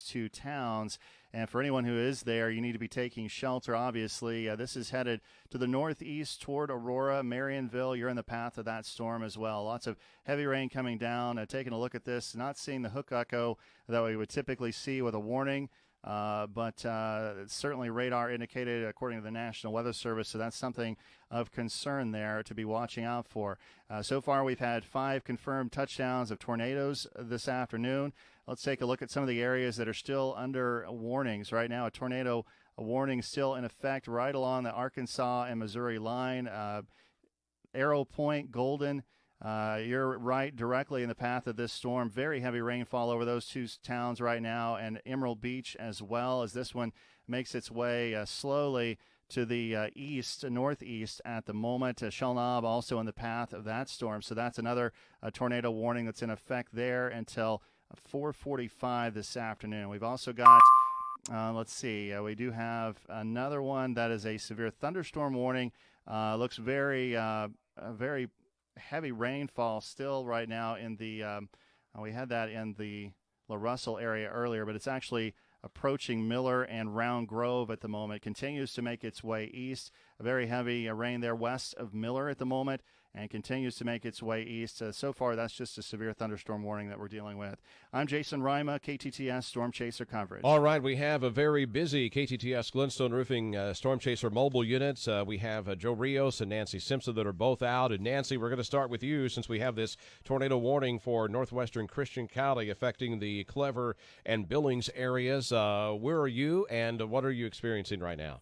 two towns. And for anyone who is there, you need to be taking shelter, obviously. This is headed to the northeast toward Aurora, Marionville. You're in the path of that storm as well. Lots of heavy rain coming down. Taking a look at this, not seeing the hook echo that we would typically see with a warning. But certainly radar indicated according to the National Weather Service, so that's something of concern there to be watching out for. So far, we've had 5 confirmed touchdowns of tornadoes this afternoon. Let's take a look at some of the areas that are still under warnings right now. A tornado warning still in effect right along the Arkansas and Missouri line. Arrow Point, Golden. You're right, directly in the path of this storm. Very heavy rainfall over those two towns right now, and Emerald Beach as well, as this one makes its way slowly to the northeast at the moment. Shell Knob also in the path of that storm, so that's another tornado warning that's in effect there until 4:45 this afternoon. We've also got, let's see, we do have another one that is a severe thunderstorm warning. Looks very heavy rainfall still right now in the we had that in the La Russell area earlier, but it's actually approaching Miller and Round Grove at the moment. Continues to make its way east. A very heavy rain there west of Miller at the moment, and continues to make its way east. So far, that's just a severe thunderstorm warning that we're dealing with. I'm Jason Rima, KTTS Storm Chaser coverage. All right, we have a very busy KTTS Glintstone Roofing Storm Chaser mobile units. We have Joe Rios and Nancy Simpson that are both out. And Nancy, we're going to start with you since we have this tornado warning for northwestern Christian County affecting the Clever and Billings areas. Where are you, and what are you experiencing right now?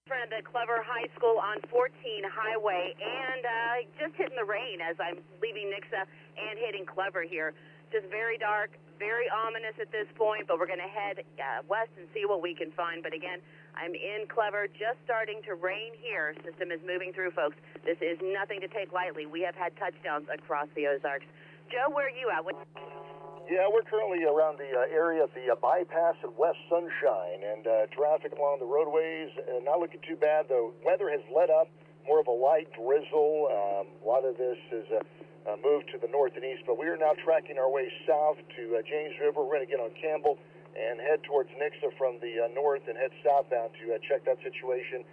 Friend at Clever High School on 14 Highway, and just hitting the rain as I'm leaving Nixa and hitting Clever here. Just very dark, very ominous at this point, but we're going to head west and see what we can find. But again, I'm in Clever, just starting to rain here. System is moving through, folks. This is nothing to take lightly. We have had touchdowns across the Ozarks. Joe, where are you at? Yeah, we're currently around the area of the bypass at West Sunshine, and traffic along the roadways not looking too bad. The weather has let up, more of a light drizzle. A lot of this is moved to the north and east, but we are now tracking our way south to James River. We're going to get on Campbell and head towards Nixa from the north and head southbound to check that situation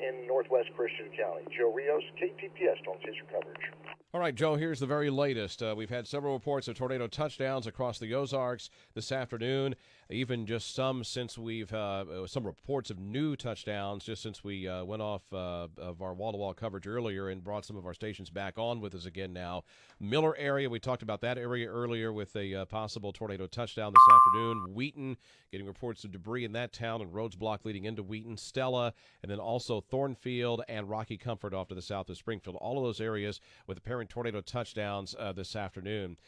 in northwest Christian County. Joe Rios, KTTS Storm Chaser coverage. All right, Joe, here's the very latest. We've had several reports of tornado touchdowns across the Ozarks this afternoon, even just some since we've some reports of new touchdowns just since we went off of our wall-to-wall coverage earlier and brought some of our stations back on with us again now. Miller area, we talked about that area earlier with a possible tornado touchdown this afternoon. Wheaton, getting reports of debris in that town and roads blocked leading into Wheaton. Stella, and then also Thornfield and Rocky Comfort off to the south of Springfield. All of those areas with apparent tornado touchdowns this afternoon.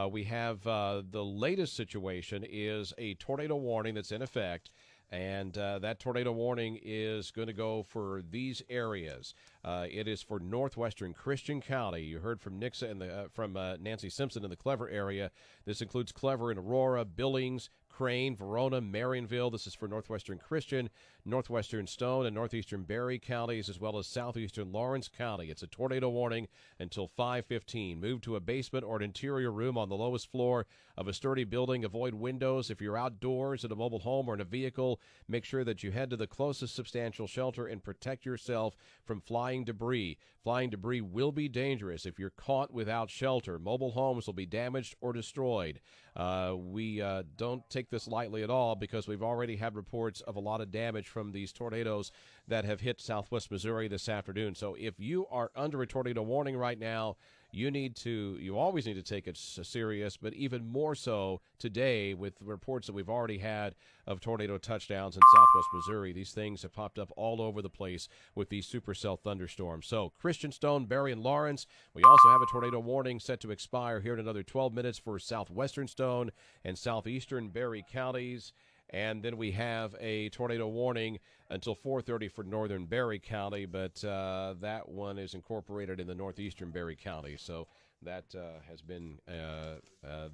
We have the latest situation is a tornado warning that's in effect, and that tornado warning is going to go for these areas. It is for northwestern Christian County. You heard from Nixa and from Nancy Simpson in the Clever area. This includes Clever and Aurora, Billings, Crane, Verona, Marionville. This is for northwestern Christian, northwestern Stone, and northeastern Berry counties, as well as southeastern Lawrence County. It's a tornado warning until 5:15. Move to a basement or an interior room on the lowest floor of a sturdy building. Avoid windows. If you're outdoors in a mobile home or in a vehicle, make sure that you head to the closest substantial shelter and protect yourself from flying debris. Flying debris will be dangerous if you're caught without shelter. Mobile homes will be damaged or destroyed. We don't take this lightly at all because we've already had reports of a lot of damage from these tornadoes that have hit southwest Missouri this afternoon. So if you are under a tornado warning right now, you always need to take it serious, but even more so today with reports that we've already had of tornado touchdowns in southwest Missouri. These things have popped up all over the place with these supercell thunderstorms. So Christian, Stone, Berry, and Lawrence. We also have a tornado warning set to expire here in another 12 minutes for southwestern Stone and southeastern Berry counties. And then we have a tornado warning until 4:30 for northern Berry County, but that one is incorporated in the northeastern Berry County. So that has been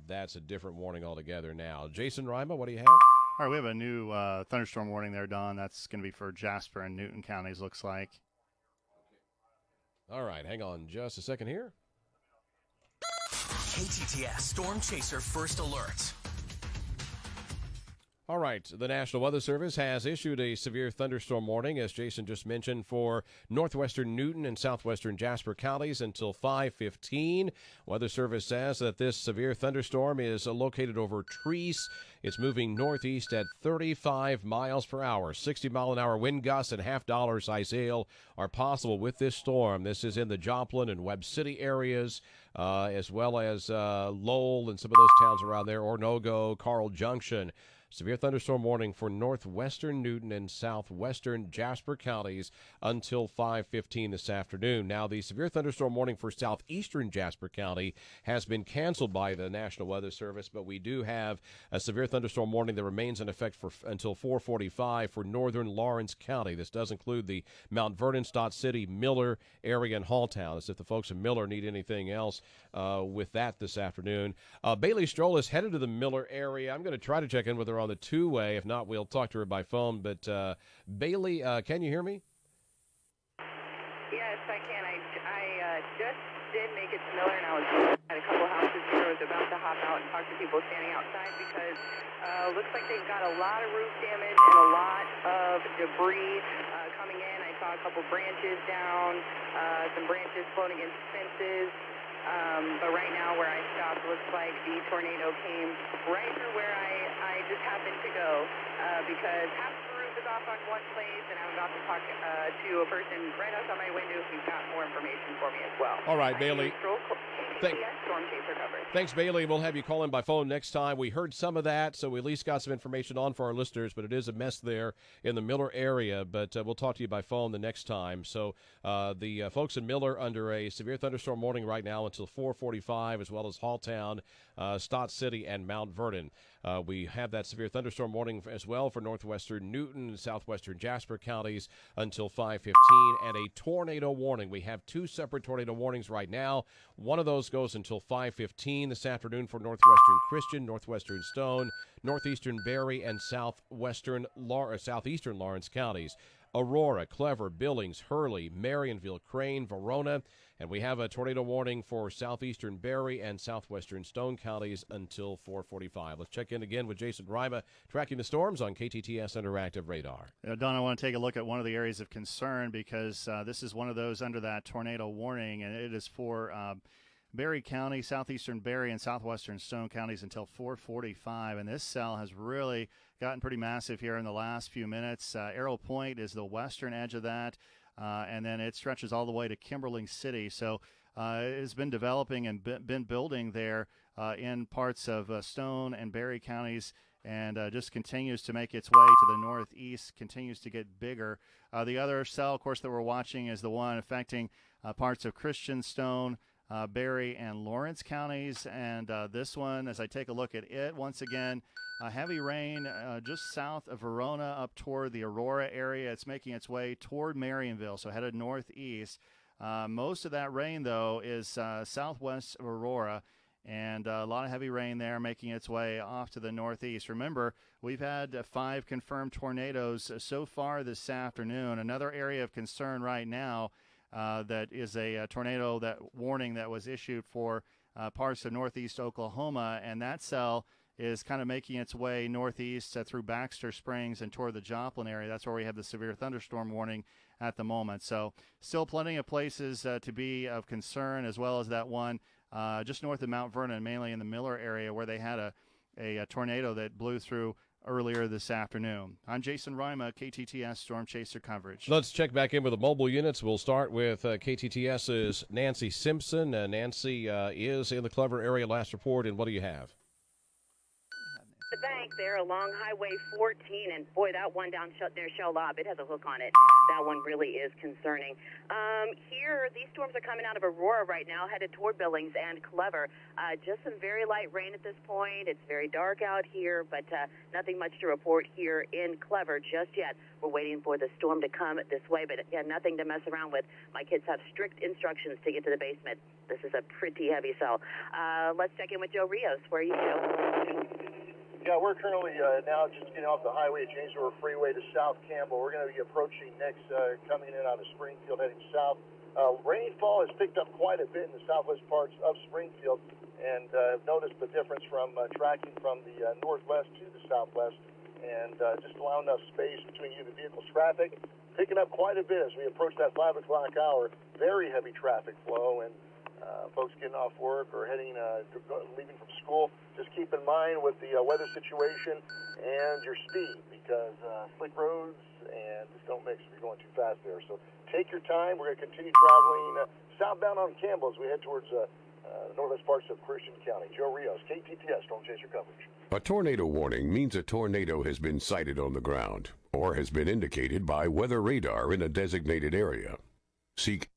that's a different warning altogether now. Jason Rima, what do you have? All right, we have a new thunderstorm warning there, Don. That's going to be for Jasper and Newton counties, looks like. All right, hang on just a second here. KTTS Storm Chaser First Alert. All right, the National Weather Service has issued a severe thunderstorm warning, as Jason just mentioned, for northwestern Newton and southwestern Jasper counties until 5:15. Weather Service says that this severe thunderstorm is located over Treese. It's moving northeast at 35 miles per hour. 60-mile-an-hour wind gusts and half-dollar size hail are possible with this storm. This is in the Joplin and Webb City areas, as well as Lowell and some of those towns around there, Ornogo, Carl Junction. Severe thunderstorm warning for northwestern Newton and southwestern Jasper counties until 5:15 this afternoon. Now, the severe thunderstorm warning for southeastern Jasper County has been canceled by the National Weather Service, but we do have a severe thunderstorm warning that remains in effect for until 4:45 for northern Lawrence County. This does include the Mount Vernon, Stott City, Miller area, and Halltown. As if the folks in Miller need anything else with that this afternoon. Bailey Stroll is headed to the Miller area. I'm going to try to check in with her on the two-way. If not, we'll talk to her by phone. But Bailey, can you hear me? Yes, I can. I just did make it to Miller, and I was at a couple houses here. I was about to hop out and talk to people standing outside because looks like they've got a lot of roof damage and a lot of debris coming in. I saw a couple branches down, some branches floating into fences. But right now where I stopped looks like the tornado came right through where I just happened to go because half the roof is off on one place, and I'm about to talk to a person right outside my window who's got more information for me as well. All right, Bailey. Storm chaser coverage. Thanks, Bailey. We'll have you call in by phone next time. We heard some of that, so we at least got some information on for our listeners, but it is a mess there in the Miller area. But we'll talk to you by phone the next time. So the folks in Miller under a severe thunderstorm warning right now until 4:45, as well as Halltown, Stott City, and Mount Vernon. We have that severe thunderstorm warning as well for northwestern Newton and southwestern Jasper counties until 5:15, and a tornado warning. We have two separate tornado warnings right now. One of those goes until 5:15 this afternoon for northwestern Christian, northwestern Stone, northeastern Berry, and southeastern Lawrence counties. Aurora, Clever, Billings, Hurley, Marionville, Crane, Verona, and we have a tornado warning for southeastern Berry and southwestern Stone counties until 4:45. Let's check in again with Jason Rima, tracking the storms on KTTS Interactive Radar. Don, I want to take a look at one of the areas of concern because this is one of those under that tornado warning, and it is for Berry County, southeastern Berry, and southwestern Stone counties until 4:45. And this cell has really gotten pretty massive here in the last few minutes. Arrow Point is the western edge of that, and then it stretches all the way to Kimberling City. So it has been developing and been building there in parts of Stone and Berry counties, and just continues to make its way to the northeast, continues to get bigger. The other cell, of course, that we're watching is the one affecting parts of Christian, Stone, Berry, and Lawrence counties. And this one, as I take a look at it, once again, heavy rain just south of Verona up toward the Aurora area. It's making its way toward Marionville, so headed northeast. Most of that rain, though, is southwest of Aurora, and a lot of heavy rain there making its way off to the northeast. Remember, we've had 5 confirmed tornadoes so far this afternoon. Another area of concern right now that is a tornado warning that was issued for parts of northeast Oklahoma, and that cell is kind of making its way northeast through Baxter Springs and toward the Joplin area. That's where we have the severe thunderstorm warning at the moment. So still plenty of places to be of concern, as well as that one just north of Mount Vernon, mainly in the Miller area, where they had a tornado that blew through earlier this afternoon. I'm Jason Rima, KTTS Storm Chaser coverage. Let's check back in with the mobile units. We'll start with KTTS's Nancy Simpson. Nancy is in the Clever area, last report, and what do you have? The bank there along Highway 14, and boy, that one down near Shell Lob, it has a hook on it. That one really is concerning. Here, these storms are coming out of Aurora right now, headed toward Billings and Clever. Just some very light rain at this point. It's very dark out here, but nothing much to report here in Clever just yet. We're waiting for the storm to come this way, but again, nothing to mess around with. My kids have strict instructions to get to the basement. This is a pretty heavy cell. Let's check in with Joe Rios. Where are you, Joe? Yeah, we're currently now just getting off the highway at James River Freeway to South Campbell. We're going to be approaching next, coming in out of Springfield, heading south. Rainfall has picked up quite a bit in the southwest parts of Springfield, and I've noticed the difference from tracking from the northwest to the southwest. and just allow enough space between you and the vehicle's traffic. Picking up quite a bit as we approach that 5 o'clock hour. Very heavy traffic flow, and folks getting off work or leaving from school, just keep in mind with the weather situation and your speed, because slick roads and just don't mix if you're going too fast there. So take your time. We're going to continue traveling southbound on Campbell as we head towards the northwest parts of Christian County. Joe Rios, KTTS, Storm Chaser coverage. A tornado warning means a tornado has been sighted on the ground or has been indicated by weather radar in a designated area. Seek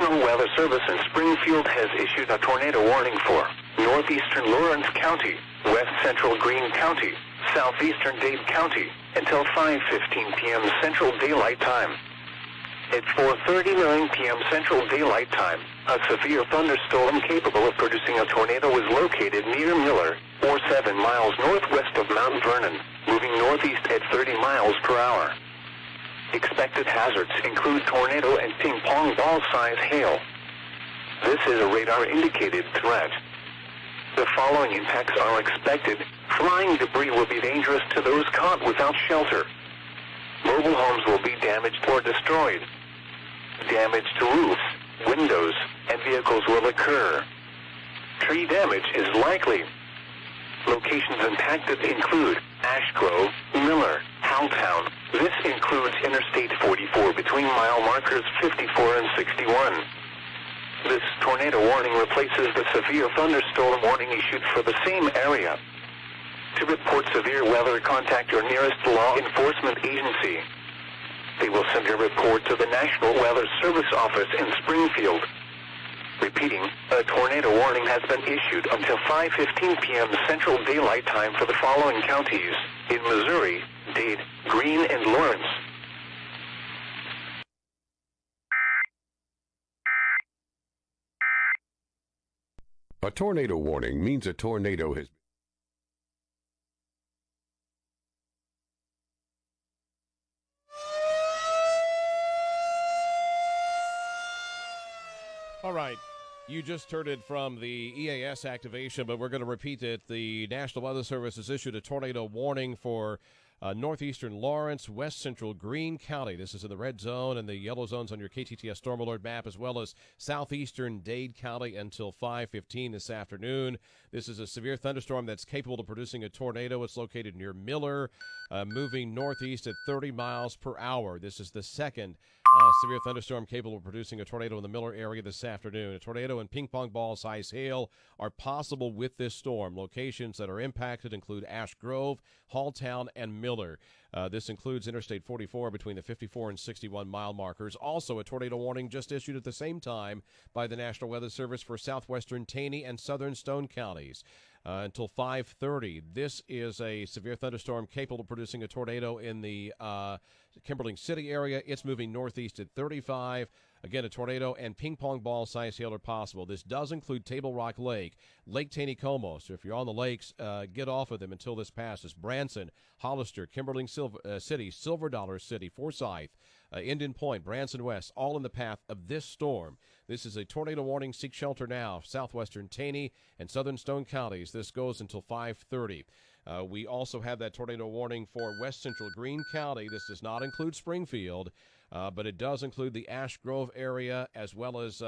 Weather Service in Springfield has issued a tornado warning for northeastern Lawrence County, west central Greene County, southeastern Dade County until 5:15 p.m. Central Daylight Time. At 4:39 p.m. Central Daylight Time, a severe thunderstorm capable of producing a tornado was located near Miller, or 7 miles northwest of Mount Vernon, moving northeast at 30 miles per hour. Expected hazards include tornado and ping-pong ball-size hail. This is a radar-indicated threat. The following impacts are expected. Flying debris will be dangerous to those caught without shelter. Mobile homes will be damaged or destroyed. Damage to roofs, windows, and vehicles will occur. Tree damage is likely. Locations impacted include Ash Grove, Miller, Howtown. This includes Interstate 44 between mile markers 54 and 61. This tornado warning replaces the severe thunderstorm warning issued for the same area. To report severe weather, contact your nearest law enforcement agency. They will send your report to the National Weather Service office in Springfield. Repeating, a tornado warning has been issued until 5:15 p.m. Central Daylight Time for the following counties in Missouri: Dade, Greene, and Lawrence. a tornado warning means a tornado has All right. You just heard it from the EAS activation, but we're going to repeat it. The National Weather Service has issued a tornado warning for northeastern Lawrence, west central Greene County. This is in the red zone and the yellow zones on your KTTS Storm Alert map, as well as southeastern Dade County until 5:15 this afternoon. This is a severe thunderstorm that's capable of producing a tornado. It's located near Miller, moving northeast at 30 miles per hour. This is the second severe thunderstorm capable of producing a tornado in the Miller area this afternoon. A tornado and ping-pong ball-size hail are possible with this storm. Locations that are impacted include Ash Grove, Halltown, and Miller. This includes Interstate 44 between the 54 and 61 mile markers. Also, a tornado warning just issued at the same time by the National Weather Service for southwestern Taney and southern Stone counties. Until 5:30. This is a severe thunderstorm capable of producing a tornado in the Kimberling City area. It's moving northeast at 35. Again, a tornado and ping-pong ball-size hail are possible. This does include Table Rock Lake, Lake Taneycomo. So if you're on the lakes, get off of them until this passes. Branson, Hollister, Kimberling City, Silver Dollar City, Forsyth, Indian Point, Branson West, all in the path of this storm. This is a tornado warning. Seek shelter now. Southwestern Taney and southern Stone counties. This goes until 5:30. We also have that tornado warning for west central Greene County. This does not include Springfield, but it does include the Ash Grove area as well as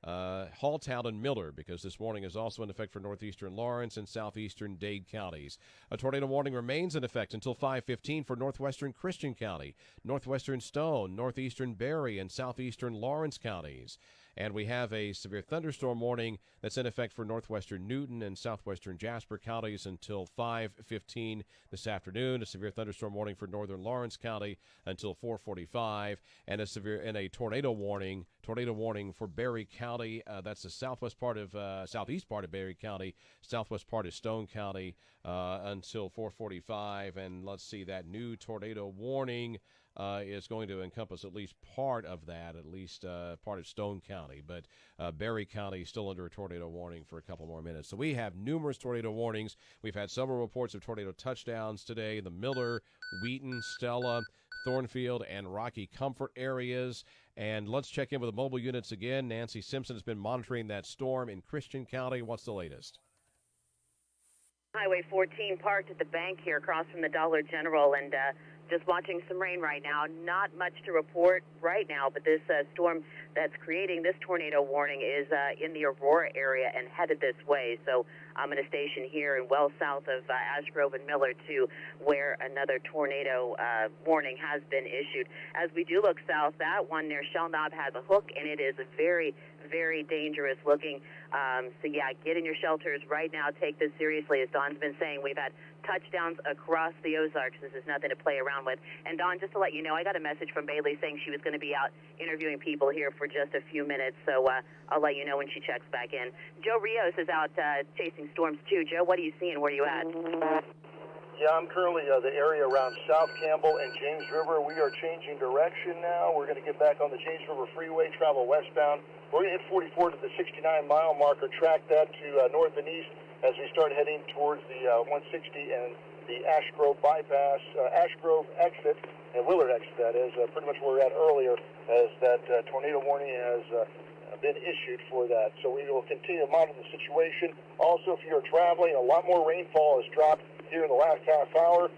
Halltown and Miller, because this warning is also in effect for northeastern Lawrence and southeastern Dade counties. A tornado warning remains in effect until 5:15 for northwestern Christian County, northwestern Stone, northeastern Berry, and southeastern Lawrence counties. And we have a severe thunderstorm warning that's in effect for northwestern Newton and southwestern Jasper counties until 5:15 this afternoon. A severe thunderstorm warning for northern Lawrence County until 4:45, and a tornado warning for Berry County. That's the southwest part of southeast part of Berry County, southwest part of Stone County, until 4:45. And let's see, that new tornado warning is going to encompass at least part of that, at least part of Stone County. But Berry County is still under a tornado warning for a couple more minutes. So we have numerous tornado warnings. We've had several reports of tornado touchdowns today in the Miller, Wheaton, Stella, Thornfield, and Rocky Comfort areas. And let's check in with the mobile units again. Nancy Simpson has been monitoring that storm in Christian County. What's the latest? Highway 14 parked at the bank here across from the Dollar General, and just watching some rain right now. Not much to report right now, but this storm that's creating this tornado warning is in the Aurora area and headed this way. So I'm in a station here in well south of Ash Grove and Miller, too, where another tornado warning has been issued. As we do look south, that one near Shell Knob has a hook, and it is a very, very dangerous looking. So, yeah, get in your shelters right now. Take this seriously. As Dawn's been saying, we've had touchdowns across the Ozarks. This is nothing to play around with. And, Dawn, just to let you know, I got a message from Bailey saying she was going to be out interviewing people here for just a few minutes. So I'll let you know when she checks back in. Joe Rios is out chasing storms, too. Joe, what are you seeing? Where are you at? Yeah, I'm currently the area around South Campbell and James River. We are changing direction now. We're going to get back on the James River Freeway, travel westbound. We're going to hit 44 to the 69-mile marker, track that to north and east as we start heading towards the 160 and the Ash Grove bypass, Ash Grove exit, and Willard exit, that is, pretty much where we're at earlier, as that tornado warning has been issued for that. So we will continue to monitor the situation. Also, if you're traveling, a lot more rainfall has dropped here in the last half hour.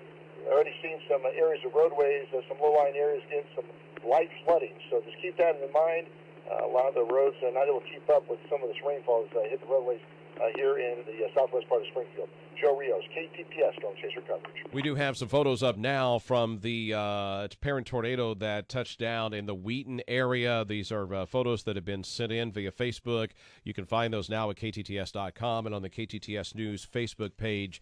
Already seen some areas of roadways, some low-lying areas getting some light flooding. So just keep that in mind. A lot of the roads are not able to keep up with some of this rainfall as hit the roadways here in the southwest part of Springfield. Joe Rios, KTTS Storm Chaser coverage. We do have some photos up now from the parent tornado that touched down in the Wheaton area. These are photos that have been sent in via Facebook. You can find those now at KTTS.com and on the KTTS News Facebook page.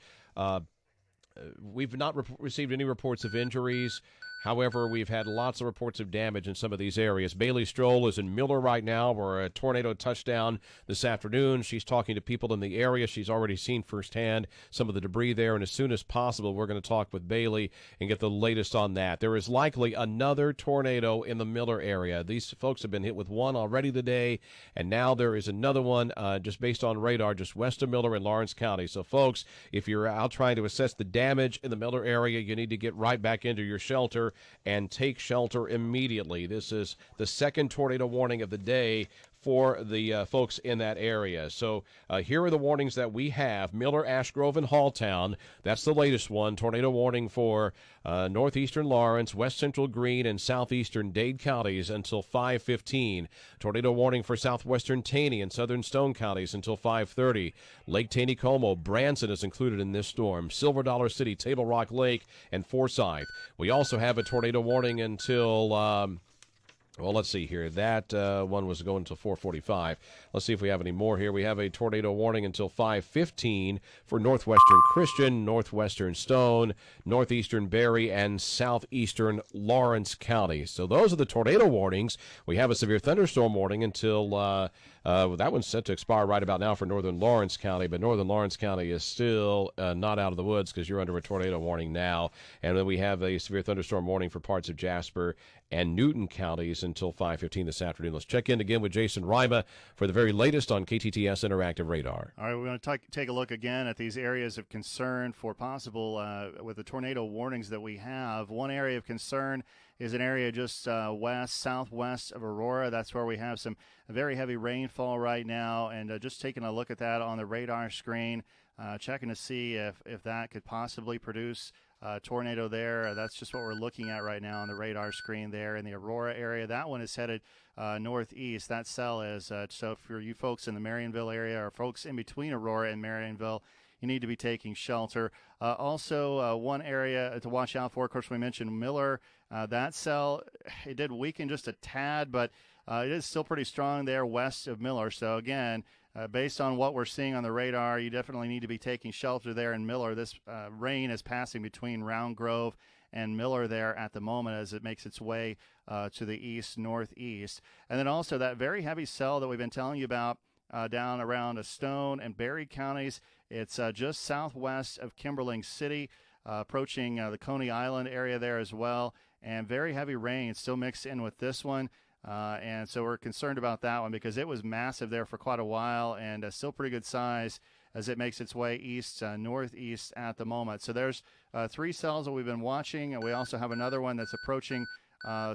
We've not received any reports of injuries. However, we've had lots of reports of damage in some of these areas. Bailey Stroll is in Miller right now, where a tornado touchdown this afternoon. She's talking to people in the area. She's already seen firsthand some of the debris there, and as soon as possible, we're going to talk with Bailey and get the latest on that. There is likely another tornado in the Miller area. These folks have been hit with one already today, and now there is another one just based on radar just west of Miller in Lawrence County. So, folks, if you're out trying to assess the damage in the Miller area, you need to get right back into your shelter and take shelter immediately. This is the second tornado warning of the day for the folks in that area. So here are the warnings that we have. Miller, Ash Grove, and Halltown. That's the latest one. Tornado warning for northeastern Lawrence, west central Greene, and southeastern Dade counties until 5:15. Tornado warning for southwestern Taney and southern Stone counties until 5:30. Lake Taneycomo, Branson is included in this storm. Silver Dollar City, Table Rock Lake, and Forsyth. We also have a tornado warning until well, let's see here. That one was going until 4:45. Let's see if we have any more here. We have a tornado warning until 5:15 for northwestern Christian, northwestern Stone, northeastern Berry, and southeastern Lawrence County. So those are the tornado warnings. We have a severe thunderstorm warning until that one's set to expire right about now for northern Lawrence County, but northern Lawrence County is still not out of the woods because you're under a tornado warning now. And then we have a severe thunderstorm warning for parts of Jasper and Newton counties until 5:15 this afternoon. Let's check in again with Jason Rima for the very latest on KTTS Interactive Radar. All right, we're going to take a look again at these areas of concern for possible, with the tornado warnings that we have. One area of concern is an area just southwest of Aurora. That's where we have some very heavy rainfall right now, and just taking a look at that on the radar screen, checking to see if that could possibly produce tornado there. That's just what we're looking at right now on the radar screen there in the Aurora area. That one is headed northeast. That cell is. So for you folks in the Marionville area or folks in between Aurora and Marionville, you need to be taking shelter. Also, one area to watch out for, of course, we mentioned Miller. That cell, it did weaken just a tad, but it is still pretty strong there west of Miller. So, again, based on what we're seeing on the radar, you definitely need to be taking shelter there in Miller. This rain is passing between Round Grove and Miller there at the moment as it makes its way to the east-northeast. And then also that very heavy cell that we've been telling you about down around Stone and Berry counties It's just southwest of Kimberling City, approaching the Coney Island area there as well, and very heavy rain still mixed in with this one. And so we're concerned about that one because it was massive there for quite a while and still pretty good size as it makes its way east, northeast at the moment. So there's 3 cells that we've been watching, and we also have another one that's approaching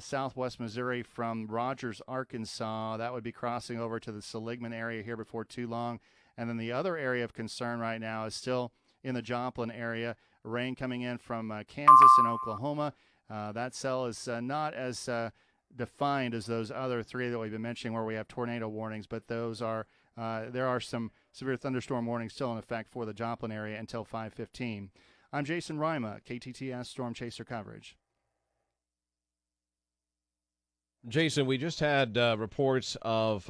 southwest Missouri from Rogers, Arkansas. That would be crossing over to the Seligman area here before too long. And then the other area of concern right now is still in the Joplin area. Rain coming in from Kansas and Oklahoma. That cell is not as defined as those other 3 that we've been mentioning where we have tornado warnings, but those are there are some severe thunderstorm warnings still in effect for the Joplin area until 5:15. I'm Jason Rima, KTTS Storm Chaser coverage. Jason, we just had reports of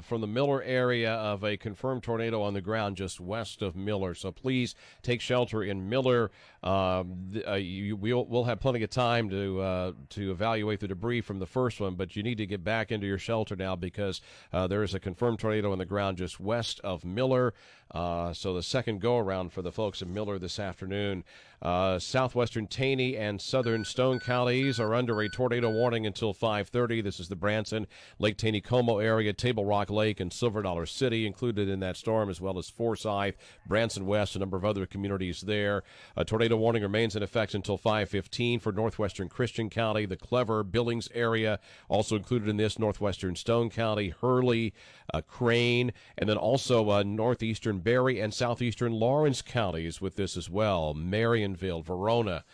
from the Miller area of a confirmed tornado on the ground just west of Miller. So please take shelter in Miller. We'll have plenty of time to evaluate the debris from the first one, but you need to get back into your shelter now because there is a confirmed tornado on the ground just west of Miller. So the second go-around for the folks in Miller this afternoon. Southwestern Taney and southern Stone counties are under a tornado warning until 5:30. This is the Branson, Lake Taneycomo area, Table Rock Lake, and Silver Dollar City included in that storm, as well as Forsyth, Branson West, a number of other communities there. A tornado warning remains in effect until 5:15 for northwestern Christian County, the Clever, Billings area, also included in this northwestern Stone County, Hurley, Crane, and then also northeastern Berry and southeastern Lawrence counties with this as well. Marionville, Verona,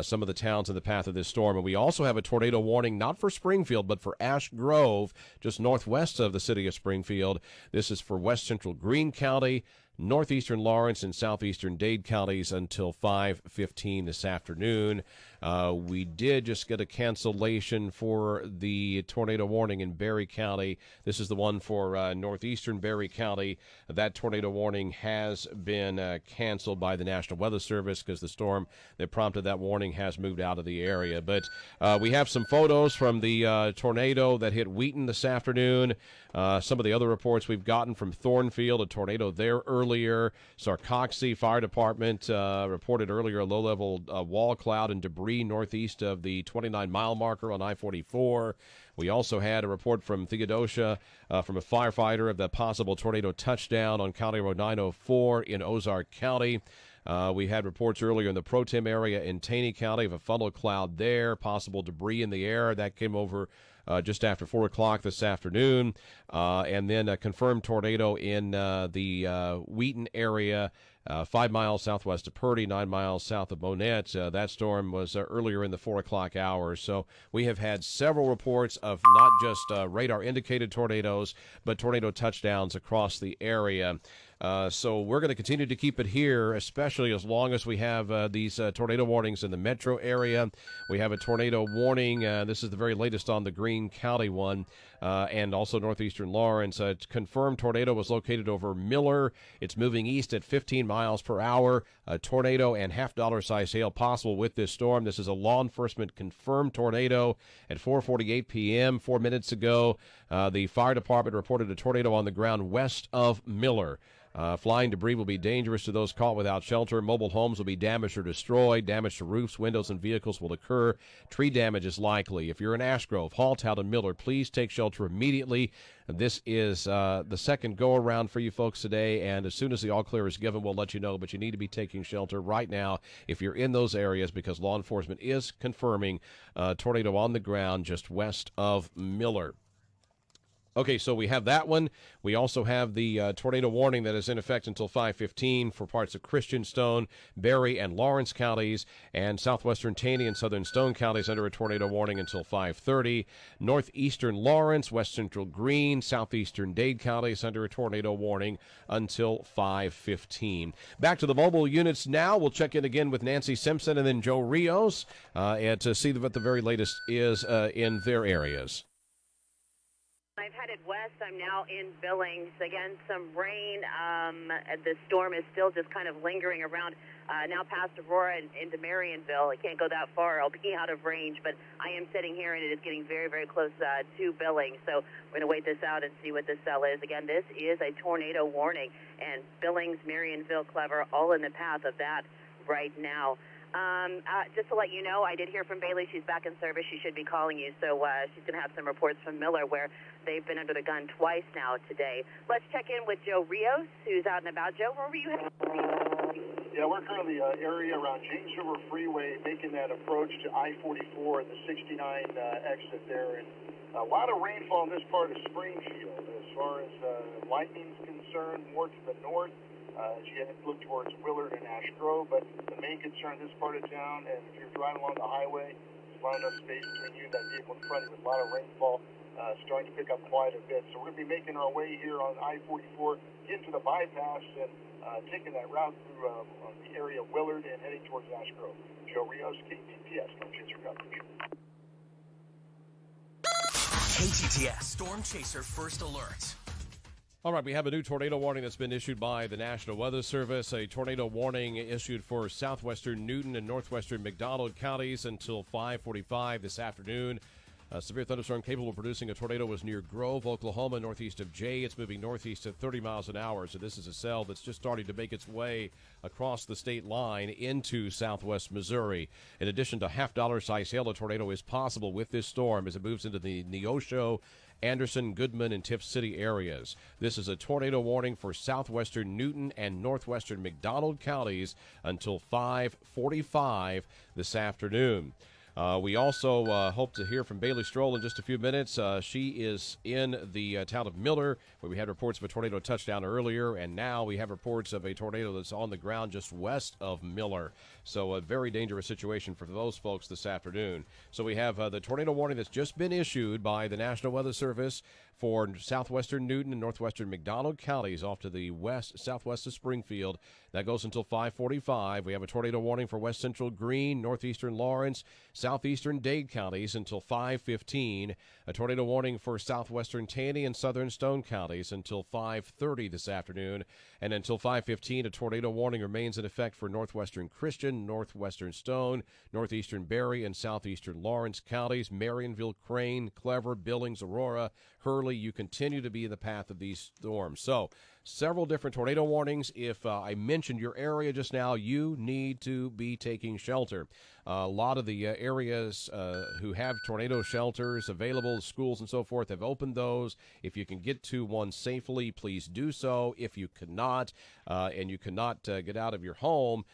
some of the towns in the path of this storm. And we also have a tornado warning, not for Springfield, but for Ash Grove, just northwest of the city of Springfield. This is for west central Greene County, northeastern Lawrence, and southeastern Dade counties until 5:15 this afternoon. We did just get a cancellation for the tornado warning in Berry County. This is the one for northeastern Berry County. That tornado warning has been canceled by the National Weather Service because the storm that prompted that warning has moved out of the area. But we have some photos from the tornado that hit Wheaton this afternoon. Some of the other reports we've gotten from Thornfield, a tornado there earlier. Sarcoxie Fire Department reported earlier a low-level wall cloud and debris northeast of the 29-mile marker on I-44. We also had a report from Theodosia from a firefighter of the possible tornado touchdown on County Road 904 in Ozark County. We had reports earlier in the Pro Tem area in Taney County of a funnel cloud there, possible debris in the air. That came over just after 4 o'clock this afternoon. And then a confirmed tornado in the Wheaton area, 5 miles southwest of Purdy, 9 miles south of Monette. That storm was earlier in the 4 o'clock hours. So we have had several reports of not just radar-indicated tornadoes, but tornado touchdowns across the area. So we're going to continue to keep it here, especially as long as we have these tornado warnings in the metro area. We have a tornado warning. This is the very latest on the Greene County one, and also northeastern Lawrence. A confirmed tornado was located over Miller. It's moving east at 15 miles per hour. A tornado and half-dollar size hail possible with this storm. This is a law enforcement confirmed tornado at 4:48 p.m. 4 minutes ago. The fire department reported a tornado on the ground west of Miller. Flying debris will be dangerous to those caught without shelter. Mobile homes will be damaged or destroyed. Damage to roofs, windows, and vehicles will occur. Tree damage is likely. If you're in Ash Grove, Halltown, and Miller, please take shelter immediately. This is the second go-around for you folks today, and as soon as the all-clear is given, we'll let you know, but you need to be taking shelter right now if you're in those areas because law enforcement is confirming a tornado on the ground just west of Miller. Okay, so we have that one. We also have the tornado warning that is in effect until 5:15 for parts of Christianstone, Berry, and Lawrence counties, and southwestern Taney and southern Stone counties under a tornado warning until 5:30. Northeastern Lawrence, west central Greene, southeastern Dade counties under a tornado warning until 5:15. Back to the mobile units now. We'll check in again with Nancy Simpson and then Joe Rios and to see what the very latest is in their areas. I've headed west. I'm now in Billings. Again, some rain. The storm is still just kind of lingering around, now past Aurora and into Marionville. I can't go that far. I'll be out of range, but I am sitting here, and it is getting very, very close to Billings. So we're going to wait this out and see what this cell is. Again, this is a tornado warning, and Billings, Marionville, Clever, all in the path of that right now. Just to let you know, I did hear from Bailey. She's back in service. She should be calling you. So she's going to have some reports from Miller where they've been under the gun twice now today. Let's check in with Joe Rios, who's out and about. Joe, where were you heading? Yeah, we're currently area around James River Freeway, making that approach to I-44 and the 69 exit there. And a lot of rainfall in this part of Springfield as far as lightning's concerned, more to the north. As you look towards Willard and Ash Grove, but the main concern in this part of town, and if you're driving along the highway, there's not enough space between you and that vehicle in front of you with a lot of rainfall starting to pick up quite a bit. So we're going to be making our way here on I-44 into the bypass and taking that route through the area of Willard and heading towards Ash Grove. Joe Rios, KTTS, Storm Chaser coverage. KTTS Storm Chaser First Alert. All right, we have a new tornado warning that's been issued by the National Weather Service. A tornado warning issued for southwestern Newton and northwestern McDonald counties until 5:45 this afternoon. A severe thunderstorm capable of producing a tornado was near Grove, Oklahoma, northeast of Jay. It's moving northeast at 30 miles an hour. So this is a cell that's just starting to make its way across the state line into southwest Missouri. In addition to half-dollar-size hail, a tornado is possible with this storm as it moves into the Neosho, Anderson, Goodman, and Tiff City areas. This is a tornado warning for southwestern Newton and northwestern McDonald counties until 5:45 this afternoon. We also hope to hear from Bailey Stroll in just a few minutes. She is in the town of Miller, where we had reports of a tornado touchdown earlier, and now we have reports of a tornado that's on the ground just west of Miller. So a very dangerous situation for those folks this afternoon. So we have the tornado warning that's just been issued by the National Weather Service for southwestern Newton and northwestern McDonald counties off to the southwest of Springfield. That goes until 5:45. We have a tornado warning for west central Greene, northeastern Lawrence, southeastern Dade counties until 5:15. A tornado warning for southwestern Taney and southern Stone counties until 5:30 this afternoon. And until 5:15, a tornado warning remains in effect for northwestern Christian, northwestern Stone, northeastern Berry, and southeastern Lawrence counties. Marionville, Crane, Clever, Billings, Aurora, Hurley, you continue to be in the path of these storms. So several different tornado warnings. If I mentioned your area just now, you need to be taking shelter. A lot of the areas who have tornado shelters available, schools and so forth, have opened those. If you can get to one safely, please do so. If you cannot, and you cannot get out of your home,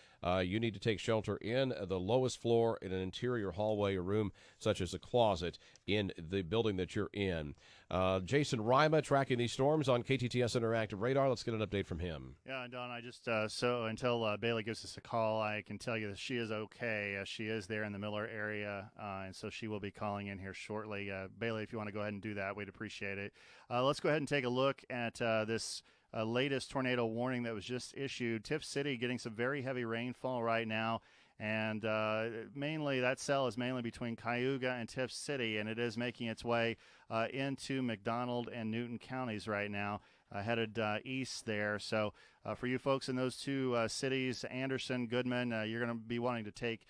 you need to take shelter in the lowest floor in an interior hallway or room, such as a closet, in the building that you're in. Jason Rima tracking these storms on KTTS Interactive Radar. Let's get an update from him. Yeah, Don, I just, so until Bailey gives us a call, I can tell you that she is okay. She is there in the Miller area, and so she will be calling in here shortly. Bailey, if you want to go ahead and do that, we'd appreciate it. Let's go ahead and take a look at this latest tornado warning that was just issued. Tiff City getting some very heavy rainfall right now. And mainly that cell is mainly between Cayuga and Tiff City, and it is making its way into McDonald and Newton counties right now, headed east there. So for you folks in those two cities, Anderson, Goodman, you're going to be wanting to take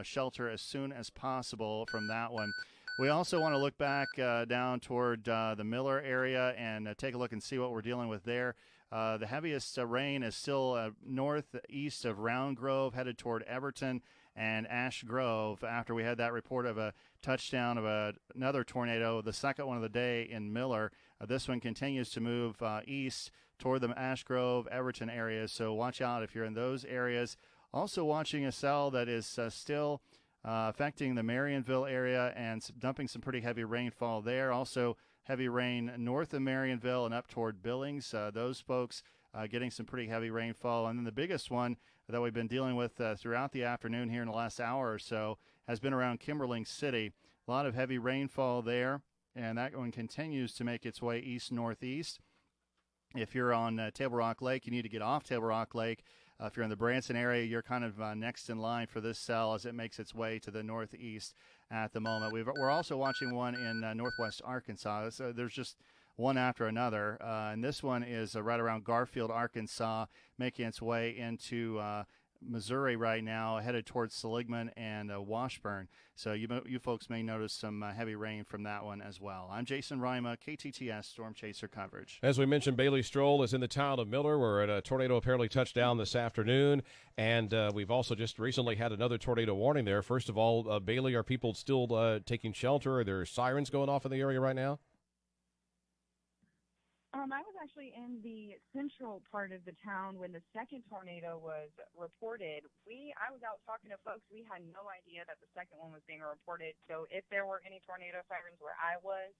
shelter as soon as possible from that one. We also want to look back down toward the Miller area and take a look and see what we're dealing with there. The heaviest rain is still northeast of Round Grove, headed toward Everton and Ash Grove, after we had that report of a touchdown of another tornado, the second one of the day in Miller. This one continues to move east toward the Ash Grove, Everton areas, so watch out if you're in those areas. Also watching a cell that is still affecting the Marionville area and dumping some pretty heavy rainfall there. Also heavy rain north of Marionville and up toward Billings. Those folks getting some pretty heavy rainfall. And then the biggest one that we've been dealing with throughout the afternoon here in the last hour or so has been around Kimberling City. A lot of heavy rainfall there, and that one continues to make its way east-northeast. If you're on Table Rock Lake, you need to get off Table Rock Lake. If you're in the Branson area, you're kind of next in line for this cell as it makes its way to the northeast at the moment. We're also watching one in northwest Arkansas. So there's just one after another. And this one is right around Garfield, Arkansas, making its way into Missouri right now, headed towards Seligman and Washburn. So you folks may notice some heavy rain from that one as well. I'm Jason Rima, KTTS Storm Chaser coverage. As we mentioned, Bailey Stroll is in the town of Miller, where a tornado apparently touched down this afternoon, and we've also just recently had another tornado warning there. First of all, Bailey, are people still taking shelter? Are there sirens going off in the area right now? I was actually in the central part of the town when the second tornado was reported. I was out talking to folks. We had no idea that the second one was being reported. So if there were any tornado sirens where I was,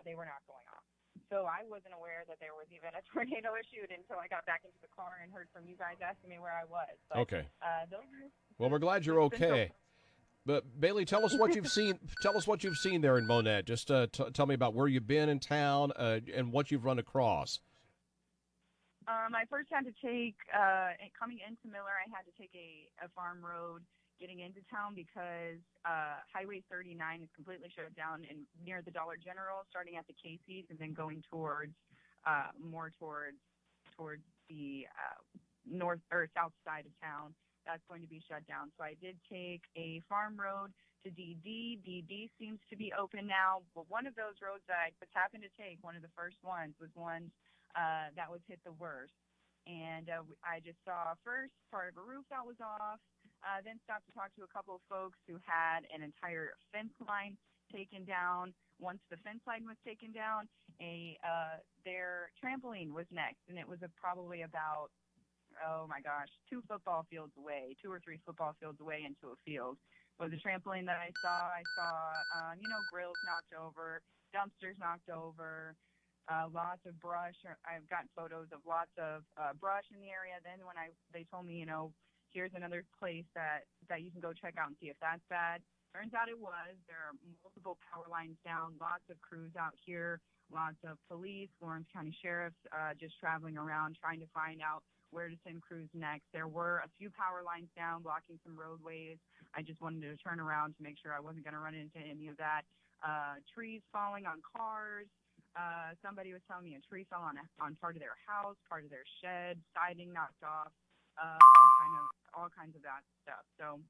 they were not going off. So I wasn't aware that there was even a tornado issued until I got back into the car and heard from you guys asking me where I was. But, okay. Well, we're glad you're okay. But Bailey, tell us what you've seen. Tell us what you've seen there in Monette. Just tell me about where you've been in town and what you've run across. I first had to take coming into Miller. I had to take a farm road getting into town because Highway 39 is completely shut down near the Dollar General, starting at the Casey's and then going towards more towards the north or south side of town. That's going to be shut down. So I did take a farm road to DD. DD seems to be open now. But one of those roads that I just happened to take, one of the first ones, was one that was hit the worst. And I just saw first part of a roof that was off, then stopped to talk to a couple of folks who had an entire fence line taken down. Once the fence line was taken down, their trampoline was next, and it was probably about, oh my gosh, 2 or 3 football fields away into a field was a trampoline that I saw. Grills knocked over, dumpsters knocked over, lots of brush. I've got photos of lots of brush in the area. Then when they told me, here's another place that you can go check out and see if that's bad. Turns out it was. There are multiple power lines down, lots of crews out here, lots of police, Lawrence County sheriffs just traveling around trying to find out where to send crews next. There were a few power lines down blocking some roadways. I just wanted to turn around to make sure I wasn't going to run into any of that. Trees falling on cars. Somebody was telling me a tree fell on part of their house, part of their shed, siding knocked off, all kinds of that stuff. So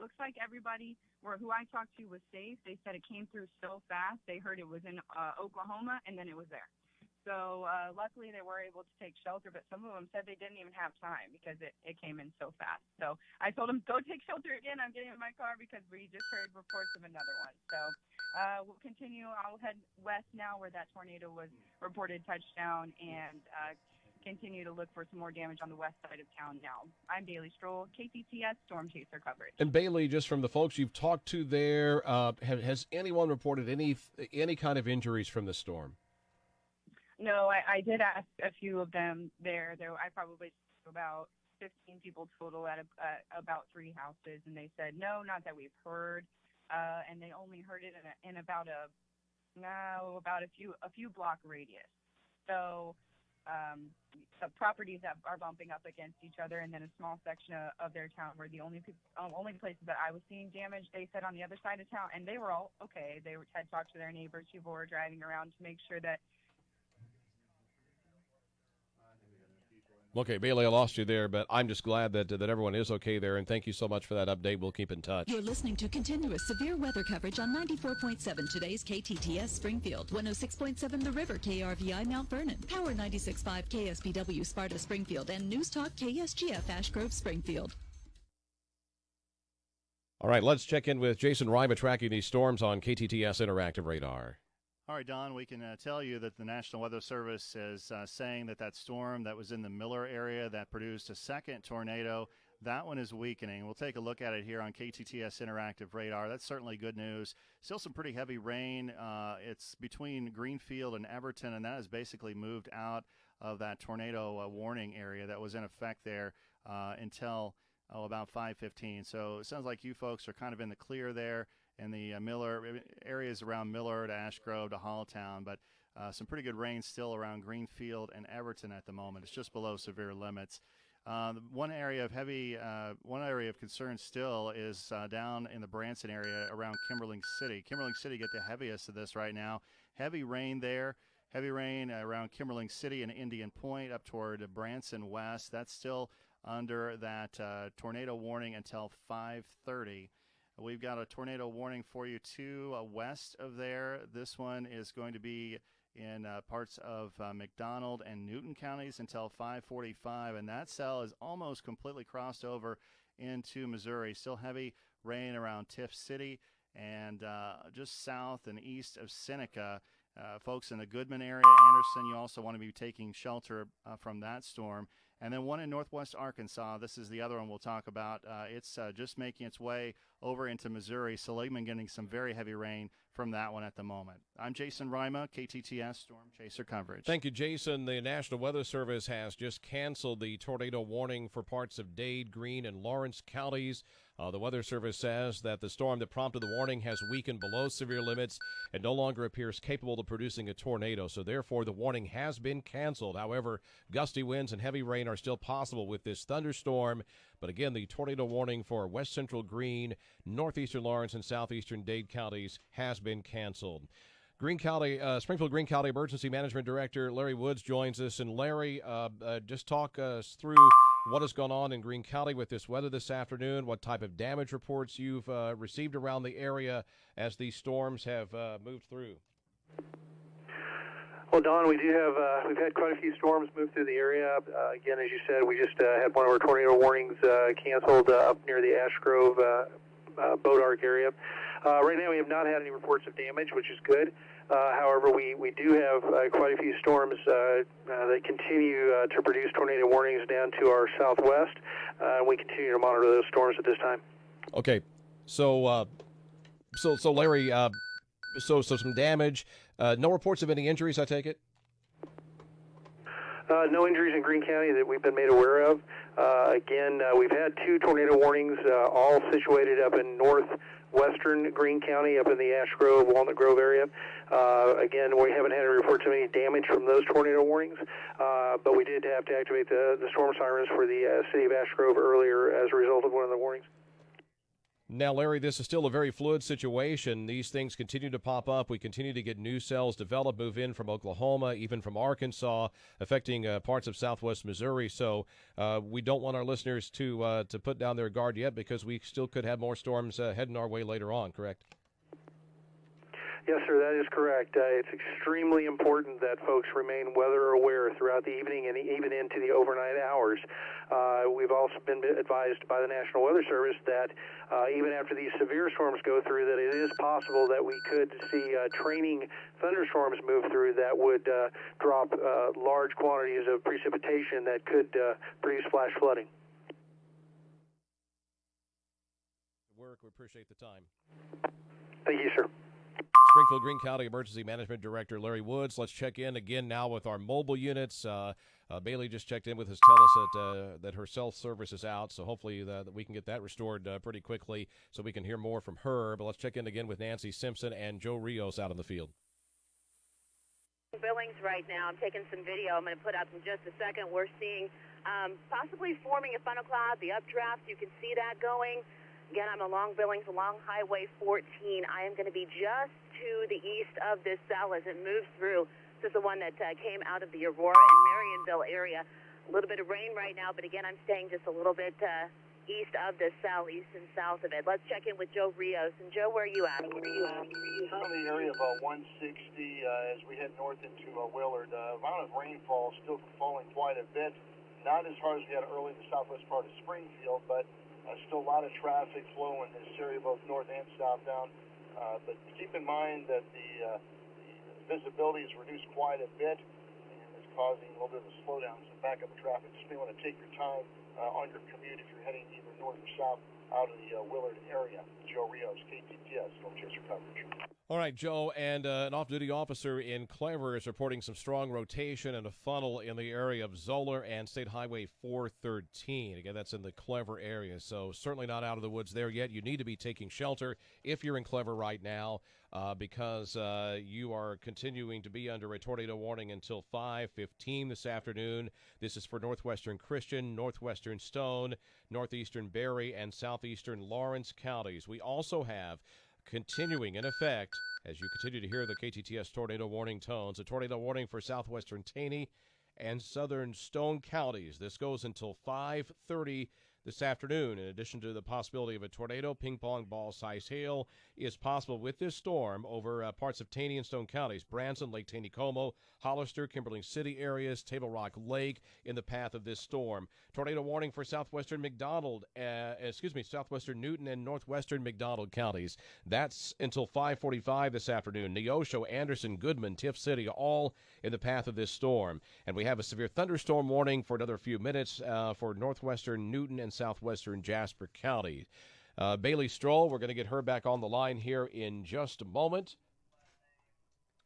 looks like everybody who I talked to was safe. They said it came through so fast. They heard it was in Oklahoma, and then it was there. So luckily they were able to take shelter, but some of them said they didn't even have time because it came in so fast. So I told them, go take shelter again. I'm getting in my car because we just heard reports of another one. So we'll continue. I'll head west now where that tornado was reported touchdown and continue to look for some more damage on the west side of town now. I'm Bailey Stroll, KTTS Storm Chaser coverage. And Bailey, just from the folks you've talked to there, has anyone reported any kind of injuries from the storm? No, I did ask a few of them there. I probably about 15 people total at about 3 houses, and they said, no, not that we've heard. And they only heard it in about a few block radius. So the properties that are bumping up against each other, and then a small section of their town were the only places that I was seeing damage. They said on the other side of town, and they were all okay. They had talked to their neighbors. People were driving around to make sure that. Okay, Bailey, I lost you there, but I'm just glad that everyone is okay there, and thank you so much for that update. We'll keep in touch. You're listening to continuous severe weather coverage on 94.7 today's KTTS Springfield, 106.7 The River KRVI Mount Vernon, Power 96.5 KSBW Sparta Springfield, and News Talk KSGF Ash Grove Springfield. All right, let's check in with Jason Rima tracking these storms on KTTS Interactive Radar. All right, Don, we can tell you that the National Weather Service is saying that storm that was in the Miller area that produced a second tornado, that one is weakening. We'll take a look at it here on KTTS Interactive Radar. That's certainly good news. Still some pretty heavy rain. It's between Greenfield and Everton, and that has basically moved out of that tornado warning area that was in effect there until about 5:15. So it sounds like you folks are kind of in the clear there in the Miller areas around Miller to Ash Grove to Halltown, but some pretty good rain still around Greenfield and Everton at the moment. It's just below severe limits. One area of concern still is down in the Branson area around Kimberling City. Kimberling City get the heaviest of this right now. Heavy rain there. Heavy rain around Kimberling City and Indian Point up toward Branson West. That's still under that tornado warning until 5:30. We've got a tornado warning for you, too, west of there. This one is going to be in parts of McDonald and Newton counties until 5:45, and that cell is almost completely crossed over into Missouri. Still heavy rain around Tiff City and just south and east of Seneca. Folks in the Goodman area, Anderson, you also want to be taking shelter from that storm. And then one in northwest Arkansas. This is the other one we'll talk about. It's just making its way over into Missouri. Seligman getting some very heavy rain from that one at the moment. I'm Jason Rima, KTTS Storm Chaser coverage. Thank you, Jason. The National Weather Service has just canceled the tornado warning for parts of Dade, Greene, and Lawrence counties. The Weather Service says that the storm that prompted the warning has weakened below severe limits and no longer appears capable of producing a tornado. So therefore, the warning has been canceled. However, gusty winds and heavy rain are still possible with this thunderstorm. But again, the tornado warning for west central Greene, northeastern Lawrence, and southeastern Dade counties has been canceled. Greene County, Springfield Greene County Emergency Management Director Larry Woods joins us. And Larry, just talk us through what has gone on in Greene County with this weather this afternoon, what type of damage reports you've received around the area as these storms have moved through. Well, Don, we do have, we've had quite a few storms move through the area. Again, as you said, we just had one of our tornado warnings canceled up near the Ash Grove, Boat Arc area. Right now we have not had any reports of damage, which is good. However, we do have quite a few storms that continue to produce tornado warnings down to our southwest. We continue to monitor those storms at this time. Okay, so Larry, so some damage. No reports of any injuries, I take it? No injuries in Greene County that we've been made aware of. Again, we've had 2 tornado warnings, all situated up in northwestern Greene County, up in the Ash Grove, Walnut Grove area. Again, we haven't had any reports of any damage from those tornado warnings, but we did have to activate the storm sirens for the city of Ash Grove earlier as a result of one of the warnings. Now, Larry, this is still a very fluid situation. These things continue to pop up. We continue to get new cells develop, move in from Oklahoma, even from Arkansas, affecting parts of southwest Missouri. So we don't want our listeners to put down their guard yet, because we still could have more storms heading our way later on, correct? Yes, sir, that is correct. It's extremely important that folks remain weather aware throughout the evening and even into the overnight hours. We've also been advised by the National Weather Service that even after these severe storms go through, that it is possible that we could see training thunderstorms move through that would drop large quantities of precipitation that could produce flash flooding. We appreciate the time. Thank you, sir. Springfield Greene County Emergency Management Director Larry Woods. Let's check in again now with our mobile units. Bailey just checked in with us, tell us that her cell service is out, so hopefully that we can get that restored pretty quickly so we can hear more from her. But let's check in again with Nancy Simpson and Joe Rios out in the field. Billings right now. I'm taking some video I'm going to put up in just a second. We're seeing possibly forming a funnel cloud, the updraft. You can see that going. Again, I'm along Billings, along Highway 14. I am going to be just to the east of this cell as it moves through. This is the one that came out of the Aurora and Marionville area. A little bit of rain right now, but again, I'm staying just a little bit east of this cell, east and south of it. Let's check in with Joe Rios. And Joe, where are you at? From the area of 160 as we head north into Willard. Amount of rainfall still falling quite a bit. Not as hard as we had early in the southwest part of Springfield, but still a lot of traffic flow in this area, both north and southbound. But keep in mind that the visibility is reduced quite a bit, and it's causing a little bit of a slowdown, some backup traffic. Just may want to take your time on your commute if you're heading either north or south out of the Willard area. Joe Rios, KTTS, Storm Chaser coverage. All right, Joe, and an off-duty officer in Clever is reporting some strong rotation and a funnel in the area of Zoller and State Highway 413. Again, that's in the Clever area, so certainly not out of the woods there yet. You need to be taking shelter if you're in Clever right now because you are continuing to be under a tornado warning until 5:15 this afternoon. This is for northwestern Christian, northwestern Stone, northeastern Berry, and southeastern Lawrence counties. We also have continuing in effect as you continue to hear the KTTS tornado warning tones. A tornado warning for southwestern Taney and southern Stone counties. This goes until 5:30 this afternoon. In addition to the possibility of a tornado, ping pong ball size hail is possible with this storm over parts of Taney and Stone counties, Branson, Lake Taneycomo, Hollister, Kimberling City areas, Table Rock Lake in the path of this storm. Tornado warning for southwestern southwestern Newton and northwestern McDonald counties. That's until 5:45 this afternoon. Neosho, Anderson, Goodman, Tiff City, all in the path of this storm. And we have a severe thunderstorm warning for another few minutes for northwestern Newton and southwestern Jasper County. Bailey Stroll, we're going to get her back on the line here in just a moment.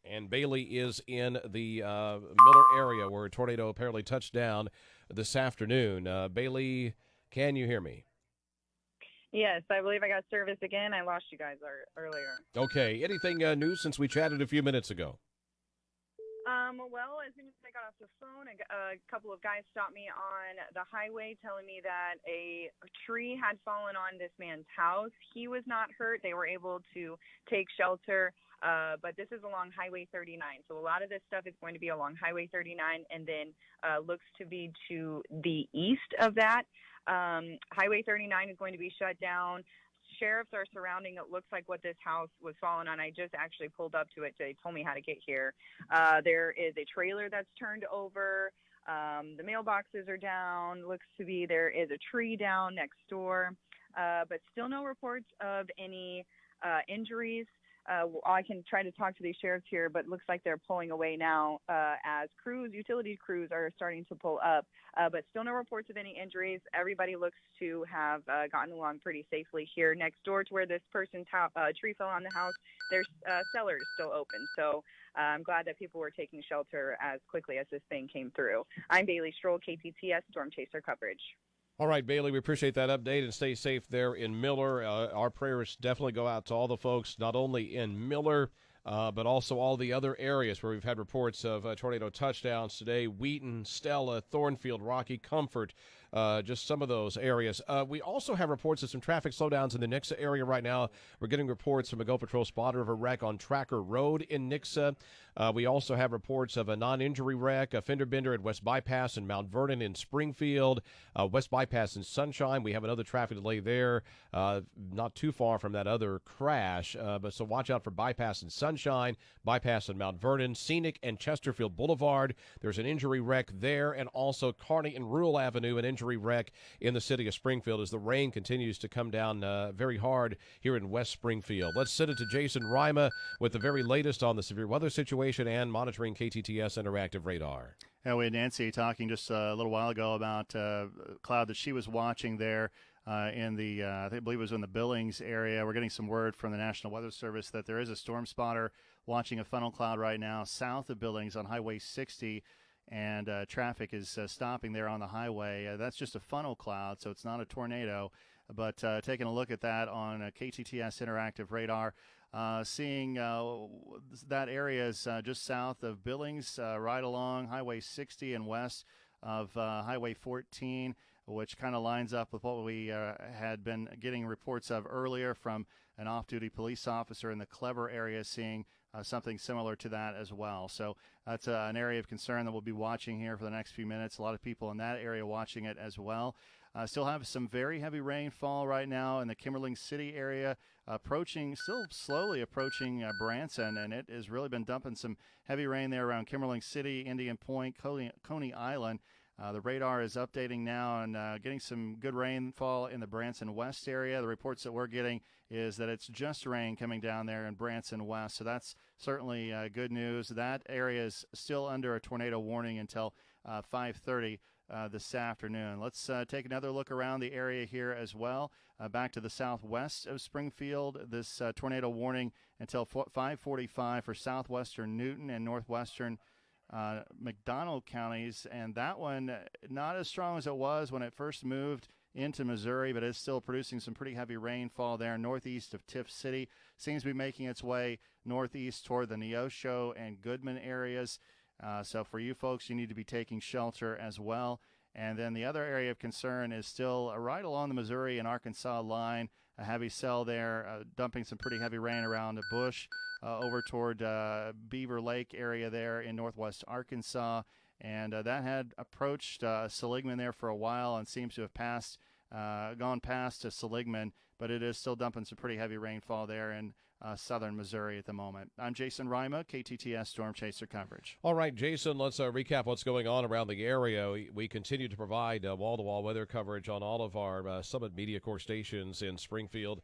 And Bailey is in the Miller area where a tornado apparently touched down this afternoon. Bailey, can you hear me? Yes, I believe I got service again. I lost you guys earlier. Okay. Anything new since we chatted a few minutes ago? Well, as soon as I got off the phone, a couple of guys stopped me on the highway telling me that a tree had fallen on this man's house. He was not hurt. They were able to take shelter, but this is along Highway 39. So a lot of this stuff is going to be along Highway 39 and then looks to be to the east of that. Highway 39 is going to be shut down. Sheriffs are surrounding it. Looks like what this house was falling on. I just actually pulled up to it. They told me how to get here. There is a trailer that's turned over. The mailboxes are down. Looks to be there is a tree down next door, but still no reports of any injuries. I can try to talk to these sheriffs here, but it looks like they're pulling away now as utility crews are starting to pull up, but still no reports of any injuries. Everybody looks to have gotten along pretty safely here. Next door to where this person's tree fell on the house, their cellar is still open. So I'm glad that people were taking shelter as quickly as this thing came through. I'm Bailey Stroll, KTTS Storm Chaser coverage. All right, Bailey, we appreciate that update and stay safe there in Miller. Our prayers definitely go out to all the folks, not only in Miller, but also all the other areas where we've had reports of tornado touchdowns today. Wheaton, Stella, Thornfield, Rocky, Comfort, just some of those areas. We also have reports of some traffic slowdowns in the Nixa area right now. We're getting reports from a Go Patrol spotter of a wreck on Tracker Road in Nixa. We also have reports of a non-injury wreck, a fender bender at West Bypass in Mount Vernon in Springfield, West Bypass in Sunshine. We have another traffic delay there, not too far from that other crash. But so watch out for Bypass in Sunshine, Bypass in Mount Vernon, Scenic and Chesterfield Boulevard. There's an injury wreck there, and also Kearney and Rural Avenue, an injury wreck in the city of Springfield as the rain continues to come down very hard here in West Springfield. Let's send it to Jason Rima with the very latest on the severe weather situation and monitoring KTTS Interactive Radar. Yeah, we had Nancy talking just a little while ago about a cloud that she was watching there in the, I believe it was in the Billings area. We're getting some word from the National Weather Service that there is a storm spotter watching a funnel cloud right now south of Billings on Highway 60, and traffic is stopping there on the highway. That's just a funnel cloud, so it's not a tornado. But taking a look at that on KTTS Interactive Radar, seeing that area is just south of Billings, right along Highway 60 and west of Highway 14, which kind of lines up with what we had been getting reports of earlier from an off-duty police officer in the Clever area, seeing something similar to that as well. So that's an area of concern that we'll be watching here for the next few minutes. A lot of people in that area watching it as well. Still have some very heavy rainfall right now in the Kimberling City area, still slowly approaching Branson, and it has really been dumping some heavy rain there around Kimberling City, Indian Point, Coney Island. The radar is updating now and getting some good rainfall in the Branson West area. The reports that we're getting is that it's just rain coming down there in Branson West, so that's certainly good news. That area is still under a tornado warning until 5:30 this afternoon. Let's take another look around the area here as well. Back to the southwest of Springfield, this tornado warning until 5:45 for southwestern Newton and northwestern McDonald counties, and that one not as strong as it was when it first moved into Missouri, but it's still producing some pretty heavy rainfall there northeast of Tiff City. Seems to be making its way northeast toward the Neosho and Goodman areas. So for you folks, you need to be taking shelter as well. And then the other area of concern is still right along the Missouri and Arkansas line, a heavy cell there, dumping some pretty heavy rain around Bush, over toward Beaver Lake area there in northwest Arkansas. And that had approached Seligman there for a while and seems to have gone past to Seligman, but it is still dumping some pretty heavy rainfall there in southern Missouri at the moment. I'm Jason Rima, KTTS Storm Chaser coverage. All right, Jason, let's recap what's going on around the area. We continue to provide wall-to-wall weather coverage on all of our Summit Media Corps stations in Springfield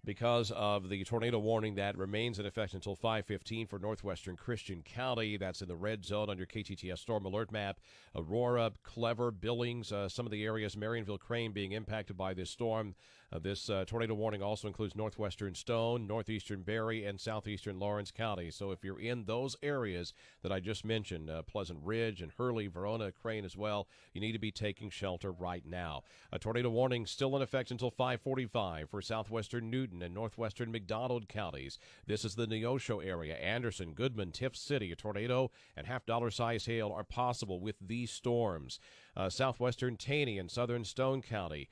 because of the tornado warning that remains in effect until 5:15 for northwestern Christian County. That's in the red zone on your KTTS Storm Alert map. Aurora, Clever, Billings, some of the areas, Marionville, Crane being impacted by this storm. This tornado warning also includes northwestern Stone, northeastern Berry, and southeastern Lawrence County. So if you're in those areas that I just mentioned, Pleasant Ridge and Hurley, Verona, Crane as well, you need to be taking shelter right now. A tornado warning still in effect until 5:45 for southwestern Newton and northwestern McDonald counties. This is the Neosho area. Anderson, Goodman, Tiff City. A tornado and half-dollar-size hail are possible with these storms. Southwestern Taney and southern Stone County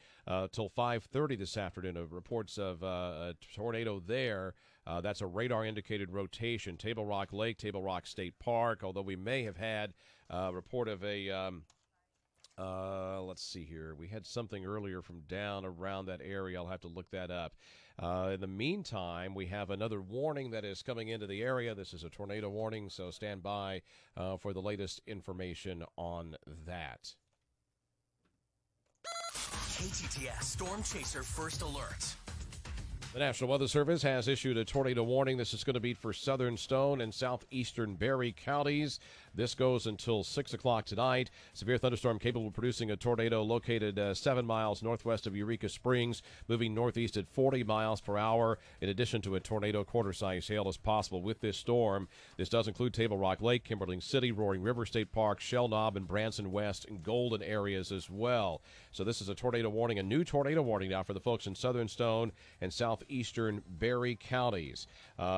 till 5:30 this afternoon. Reports of a tornado there. That's a radar-indicated rotation. Table Rock Lake, Table Rock State Park, although we may have had a report of a, let's see here. We had something earlier from down around that area. I'll have to look that up. In the meantime, we have another warning that is coming into the area. This is a tornado warning, so stand by for the latest information on that. KTTS Storm Chaser First Alert. The National Weather Service has issued a tornado warning. This is going to be for southern Stone and southeastern Berry counties. This goes until 6 o'clock tonight. Severe thunderstorm capable of producing a tornado located 7 miles northwest of Eureka Springs, moving northeast at 40 miles per hour. In addition to a tornado, quarter-size hail is possible with this storm. This does include Table Rock Lake, Kimberling City, Roaring River State Park, Shell Knob, and Branson West and Golden areas as well. So this is a tornado warning, a new tornado warning now for the folks in southern Stone and southeastern Berry counties.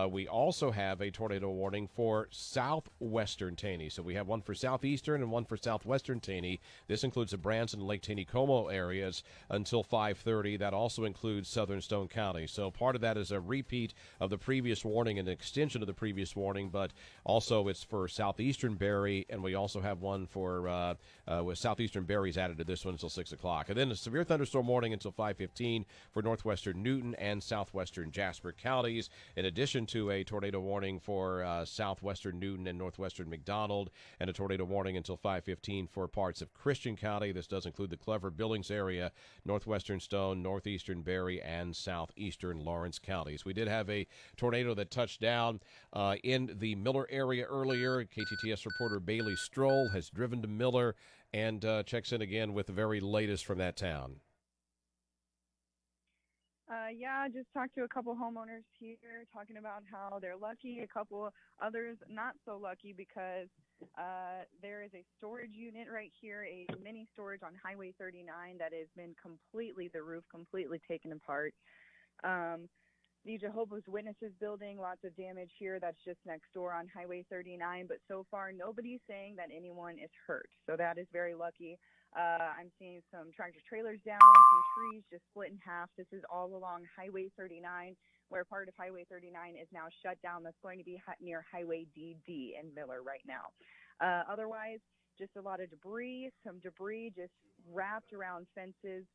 We also have a tornado warning for southwestern Taney. So we have one for southeastern and one for southwestern Taney. This includes the Branson and Lake Taneycomo areas until 5:30. That also includes southern Stone County. So part of that is a repeat of the previous warning, an extension of the previous warning, but also it's for southeastern Berry, and we also have one for with southeastern Berry's added to this one until 6 o'clock. And then a severe thunderstorm warning until 5:15 for northwestern Newton and southwestern Jasper counties, in addition to a tornado warning for southwestern Newton and northwestern McDonald, and a tornado warning until 5:15 for parts of Christian County. This does include the Clever Billings area, northwestern Stone, northeastern Berry, and southeastern Lawrence counties. We did have a tornado that touched down in the Miller area earlier. KTTS reporter Bailey Stroll has driven to Miller and checks in again with the very latest from that town. Yeah, just talked to a couple homeowners here talking about how they're lucky. A couple others not so lucky because there is a storage unit right here, a mini storage on Highway 39 that has been the roof completely taken apart. The Jehovah's Witnesses building, lots of damage here. That's just next door on Highway 39. But so far, nobody's saying that anyone is hurt. So that is very lucky. I'm seeing some tractor trailers down, some trees just split in half. This is all along Highway 39, where part of Highway 39 is now shut down. That's going to be near Highway DD in Miller right now. Otherwise, just a lot of debris, some debris just wrapped around fences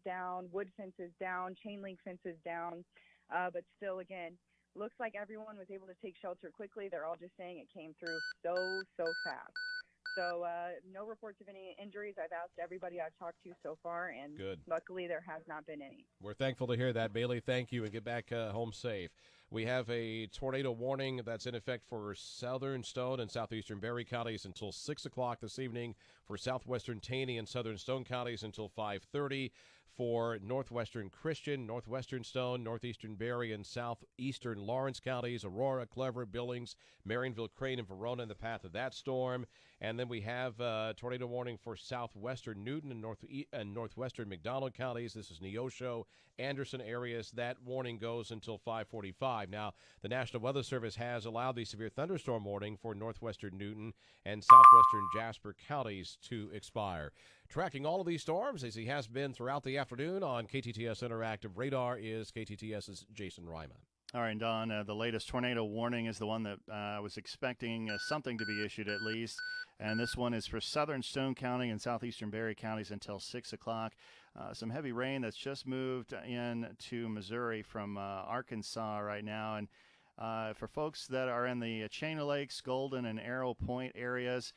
down, wood fences down, chain link fences down. But still, again, looks like everyone was able to take shelter quickly. They're all just saying it came through so fast. So no reports of any injuries. I've asked everybody I've talked to so far, and good. Luckily there has not been any. We're thankful to hear that, Bailey. Thank you, and get back home safe. We have a tornado warning that's in effect for southern Stone and southeastern Berry counties until 6 o'clock this evening, for southwestern Taney and southern Stone counties until 5:30, for northwestern Christian, northwestern Stone, northeastern Berry, and southeastern Lawrence counties, Aurora, Clever, Billings, Marionville, Crane, and Verona in the path of that storm. And then we have a tornado warning for southwestern Newton and northwestern McDonald counties. This is Neosho, Anderson areas. That warning goes until 5:45. Now, the National Weather Service has allowed the severe thunderstorm warning for northwestern Newton and southwestern Jasper counties to expire. tracking all of these storms as he has been throughout the afternoon on KTTS Interactive Radar is KTTS's Jason Ryman. All right, Don, the latest tornado warning is the one that I was expecting something to be issued at least. And this one is for southern Stone County and southeastern Berry counties until 6 o'clock. Some heavy rain that's just moved into Missouri from Arkansas right now. And for folks that are in the Chain of Lakes, Golden, and Arrow Point areas,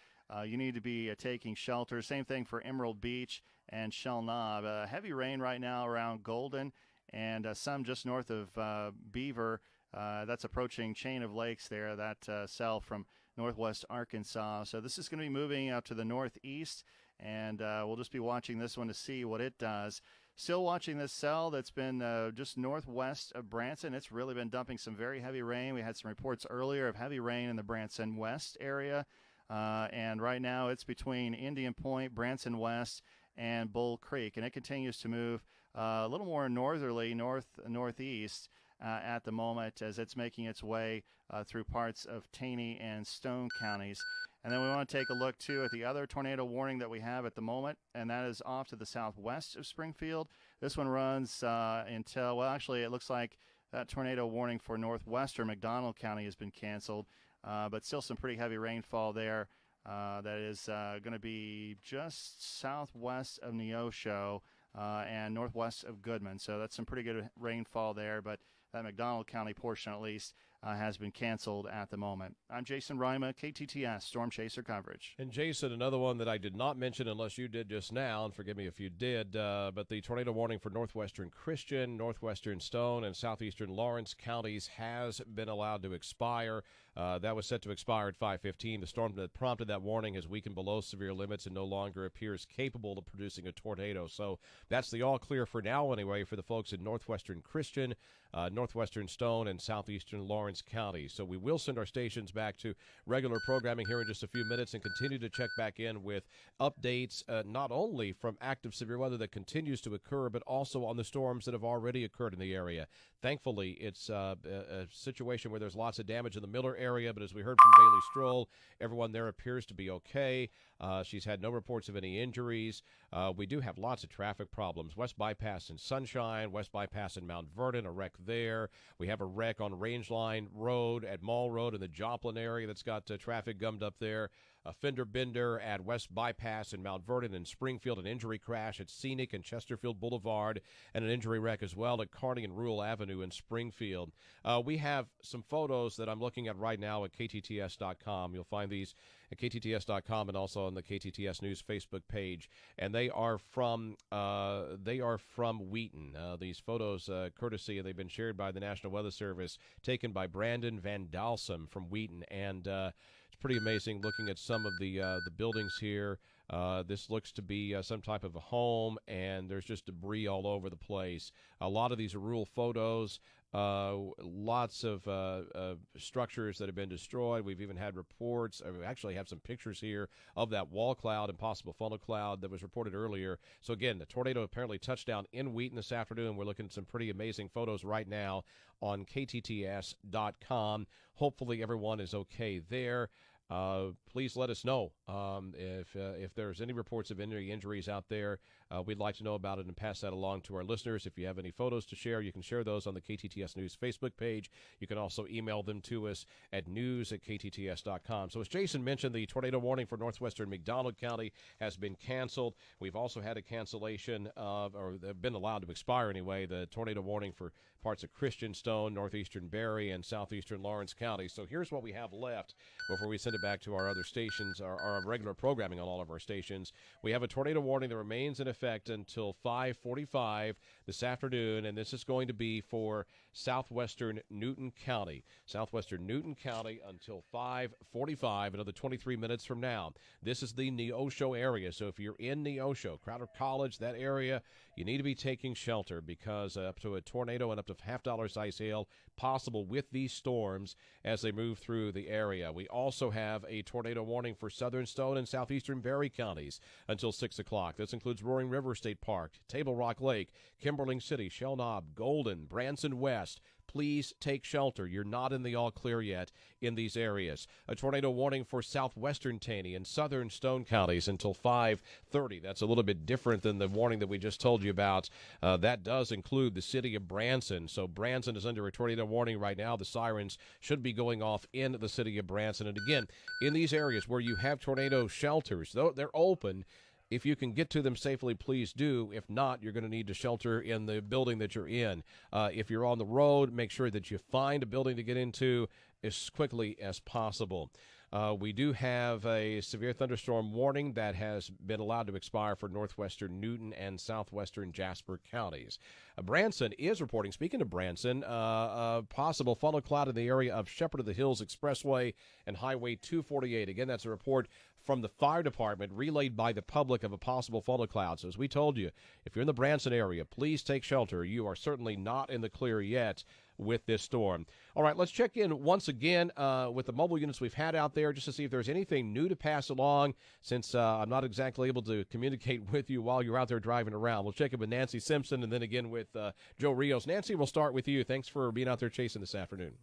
you need to be taking shelter. Same thing for Emerald Beach and Shell Knob. Heavy rain right now around Golden, and some just north of Beaver. That's approaching Chain of Lakes there, that cell from northwest Arkansas. So this is going to be moving out to the northeast, and we'll just be watching this one to see what it does. Still watching this cell that's been just northwest of Branson. It's really been dumping some very heavy rain. We had some reports earlier of heavy rain in the Branson West area, and right now it's between Indian Point, Branson West, and Bull Creek, and it continues to move a little more northerly, northeast at the moment as it's making its way through parts of Taney and Stone counties. And then we want to take a look, too, at the other tornado warning that we have at the moment, and that is off to the southwest of Springfield. This one runs until, well, actually, it looks like that tornado warning for northwestern McDonald County has been canceled, but still some pretty heavy rainfall there. That is going to be just southwest of Neosho and northwest of Goodman. So that's some pretty good rainfall there, but that McDonald County portion, at least, has been canceled at the moment. I'm Jason Rima, KTTS Storm Chaser coverage. And Jason, another one that I did not mention unless you did just now, and forgive me if you did, but the tornado warning for northwestern Christian, northwestern Stone, and southeastern Lawrence counties has been allowed to expire. That was set to expire at 5:15. The storm that prompted that warning has weakened below severe limits and no longer appears capable of producing a tornado. So that's the all clear for now anyway for the folks in northwestern Christian, northwestern Stone, and southeastern Lawrence County. So we will send our stations back to regular programming here in just a few minutes and continue to check back in with updates not only from active severe weather that continues to occur, but also on the storms that have already occurred in the area. Thankfully, it's a situation where there's lots of damage in the Miller area, but as we heard from Bailey Stroll, everyone there appears to be okay. She's had no reports of any injuries. We do have lots of traffic problems. West Bypass in Sunshine, West Bypass in Mount Vernon, a wreck there. We have a wreck on Rangeline Road at Mall Road in the Joplin area that's got traffic gummed up there. A fender bender at West Bypass in Mount Vernon and Springfield, an injury crash at Scenic and Chesterfield Boulevard, and an injury wreck as well at Kearney and Rural Avenue in Springfield. We have some photos that I'm looking at right now at KTTS.com. You'll find these at KTTS.com and also on the KTTS News Facebook page, and they are from Wheaton. These photos, courtesy, they've been shared by the National Weather Service, taken by Brandon Van Dalsum from Wheaton, and it's pretty amazing looking at some of the buildings here. This looks to be some type of a home, and there's just debris all over the place. A lot of these are rural photos. Lots of structures that have been destroyed. We've even had reports. We actually have some pictures here of that wall cloud and possible funnel cloud that was reported earlier. So again, the tornado apparently touched down in Wheaton this afternoon. We're looking at some pretty amazing photos right now on KTTS.com. Hopefully everyone is okay there. Please let us know if there's any reports of any injuries out there. We'd like to know about it and pass that along to our listeners. If you have any photos to share, you can share those on the KTTS News Facebook page. You can also email them to us at news@KTTS.com. So as Jason mentioned, the tornado warning for northwestern McDonald County has been canceled. We've also had a cancellation of, or they've been allowed to expire anyway, the tornado warning for parts of Christian Stone, northeastern Berry, and southeastern Lawrence County. So here's what we have left before we send it back to our other stations, our regular programming on all of our stations. We have a tornado warning that remains in effect until 5:45 this afternoon, and this is going to be for southwestern Newton County. Southwestern Newton County until 5:45, another 23 minutes from now. This is the Neosho area, so if you're in Neosho, Crowder College, that area, you need to be taking shelter because up to a tornado and up to $50 size hail possible with these storms as they move through the area. We also have a tornado warning for southern Stone and southeastern Berry counties until 6 o'clock. This includes Roaring River State Park, Table Rock Lake, Kimberling City, Shell Knob, Golden, Branson West. Please take shelter. You're not in the all clear yet in these areas. A tornado warning for southwestern Taney and southern Stone counties until 5:30. That's a little bit different than the warning that we just told you about. That does include the city of Branson. So Branson is under a tornado warning right now. The sirens should be going off in the city of Branson. And again, in these areas where you have tornado shelters, though they're open, if you can get to them safely, please do. If not, you're going to need to shelter in the building that you're in. If you're on the road, make sure that you find a building to get into as quickly as possible. We do have a severe thunderstorm warning that has been allowed to expire for northwestern Newton and southwestern Jasper counties. Branson is reporting, speaking of Branson, a possible funnel cloud in the area of Shepherd of the Hills Expressway and Highway 248. Again, that's a report from the fire department relayed by the public of a possible funnel cloud. So as we told you, if you're in the Branson area, please take shelter. You are certainly not in the clear yet with this storm. All right, let's check in once again with the mobile units we've had out there just to see if there's anything new to pass along, since I'm not exactly able to communicate with you while you're out there driving around. We'll check in with Nancy Simpson and then again with Joe Rios. Nancy, we'll start with you. Thanks for being out there chasing this afternoon.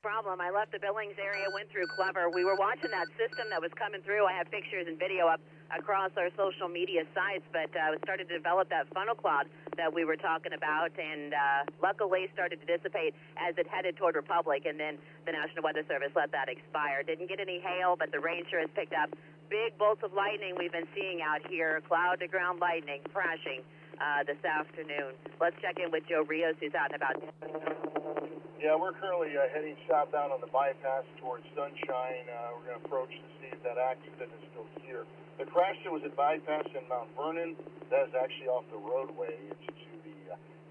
Problem. I left the Billings area, went through Clever. We were watching that system that was coming through. I have pictures and video up across our social media sites, but started to develop that funnel cloud that we were talking about, and luckily started to dissipate as it headed toward Republic, and then the National Weather Service let that expire. Didn't get any hail, but the rain sure has picked up. Big bolts of lightning we've been seeing out here, cloud-to-ground lightning crashing this afternoon. Let's check in with Joe Rios, who's out and about. Yeah, we're currently heading southbound on the bypass towards Sunshine. We're going to approach to see if that accident is still here. The crash that was at bypass in Mount Vernon, that is actually off the roadway. It's to the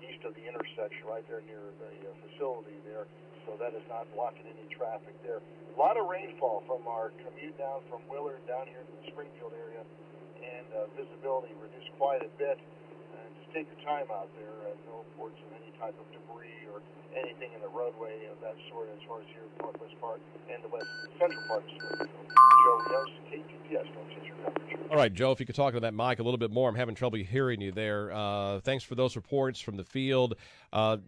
east of the intersection right there near the facility there. So that is not blocking any traffic there. A lot of rainfall from our commute down from Willard down here to the Springfield area, and visibility reduced quite a bit. And just take your time out there. No reports of any type of debris or anything in the roadway of that sort as far as here in the northwest part and the central part of Springfield. Joe Rios, KTTS, Storm Chaser coverage. All right, Joe, if you could talk to that mic a little bit more. I'm having trouble hearing you there. Thanks for those reports from the field.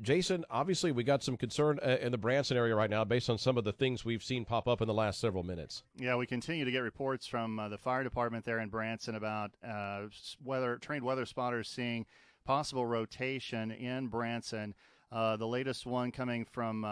Jason, obviously we got some concern in the Branson area right now based on some of the things we've seen pop up in the last several minutes. Yeah, we continue to get reports from the fire department there in Branson about trained weather spotters seeing possible rotation in Branson. The latest one coming from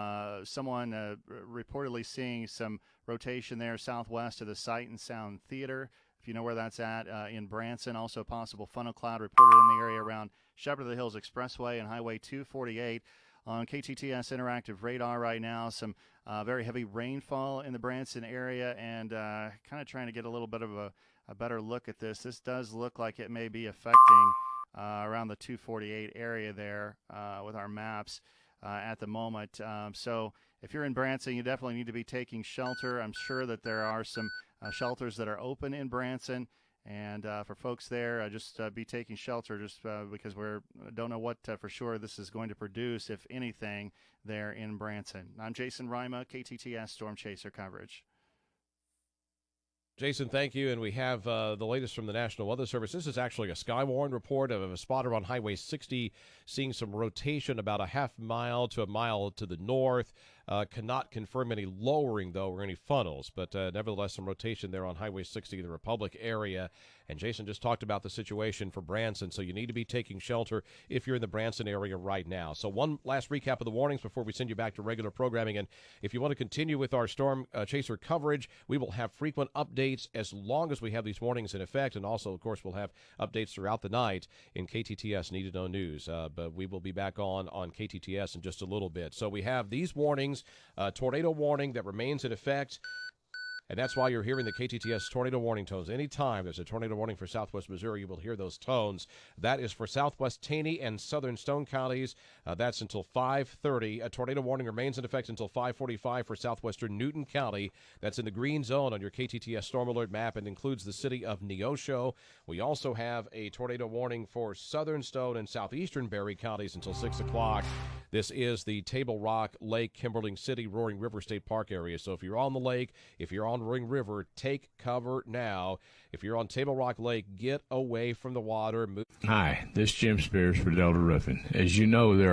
someone reportedly seeing some rotation there southwest of the Sight and Sound Theater, if you know where that's at, in Branson. Also a possible funnel cloud reported in the area around Shepherd of the Hills Expressway and Highway 248. On KTTS Interactive Radar right now, some very heavy rainfall in the Branson area, and kind of trying to get a little bit of a better look at this. This does look like it may be affecting around the 248 area there with our maps at the moment. So if you're in Branson, you definitely need to be taking shelter. I'm sure that there are some shelters that are open in Branson. And for folks there, just be taking shelter just because we don't know what for sure this is going to produce, if anything, there in Branson. I'm Jason Rima, KTTS Storm Chaser coverage. Jason, thank you. And we have the latest from the National Weather Service. This is actually a Skywarn report of a spotter on Highway 60 seeing some rotation about a half mile to a mile to the north. Cannot confirm any lowering, though, or any funnels, but nevertheless some rotation there on Highway 60 in the Republic area. And Jason just talked about the situation for Branson, so you need to be taking shelter if you're in the Branson area right now. So one last recap of the warnings before we send you back to regular programming. And if you want to continue with our Storm Chaser coverage, we will have frequent updates as long as we have these warnings in effect. And also, of course, we'll have updates throughout the night in KTTS Need to Know News. But we will be back on KTTS in just a little bit. So we have these warnings, tornado warning that remains in effect. And that's why you're hearing the KTTS tornado warning tones. Anytime there's a tornado warning for southwest Missouri, you will hear those tones. That is for southwest Taney and southern Stone counties. That's until 5:30. A tornado warning remains in effect until 5:45 for southwestern Newton County. That's in the green zone on your KTTS Storm Alert map and includes the city of Neosho. We also have a tornado warning for southern Stone and southeastern Berry counties until 6 o'clock. This is the Table Rock, Lake, Kimberling City, Roaring River State Park area. So if you're on the lake, if you're on Foundering River. Take cover now. If you're on Table Rock Lake, get away from the water. Hi, this is Jim Spears for Delta Roofing. As you know, there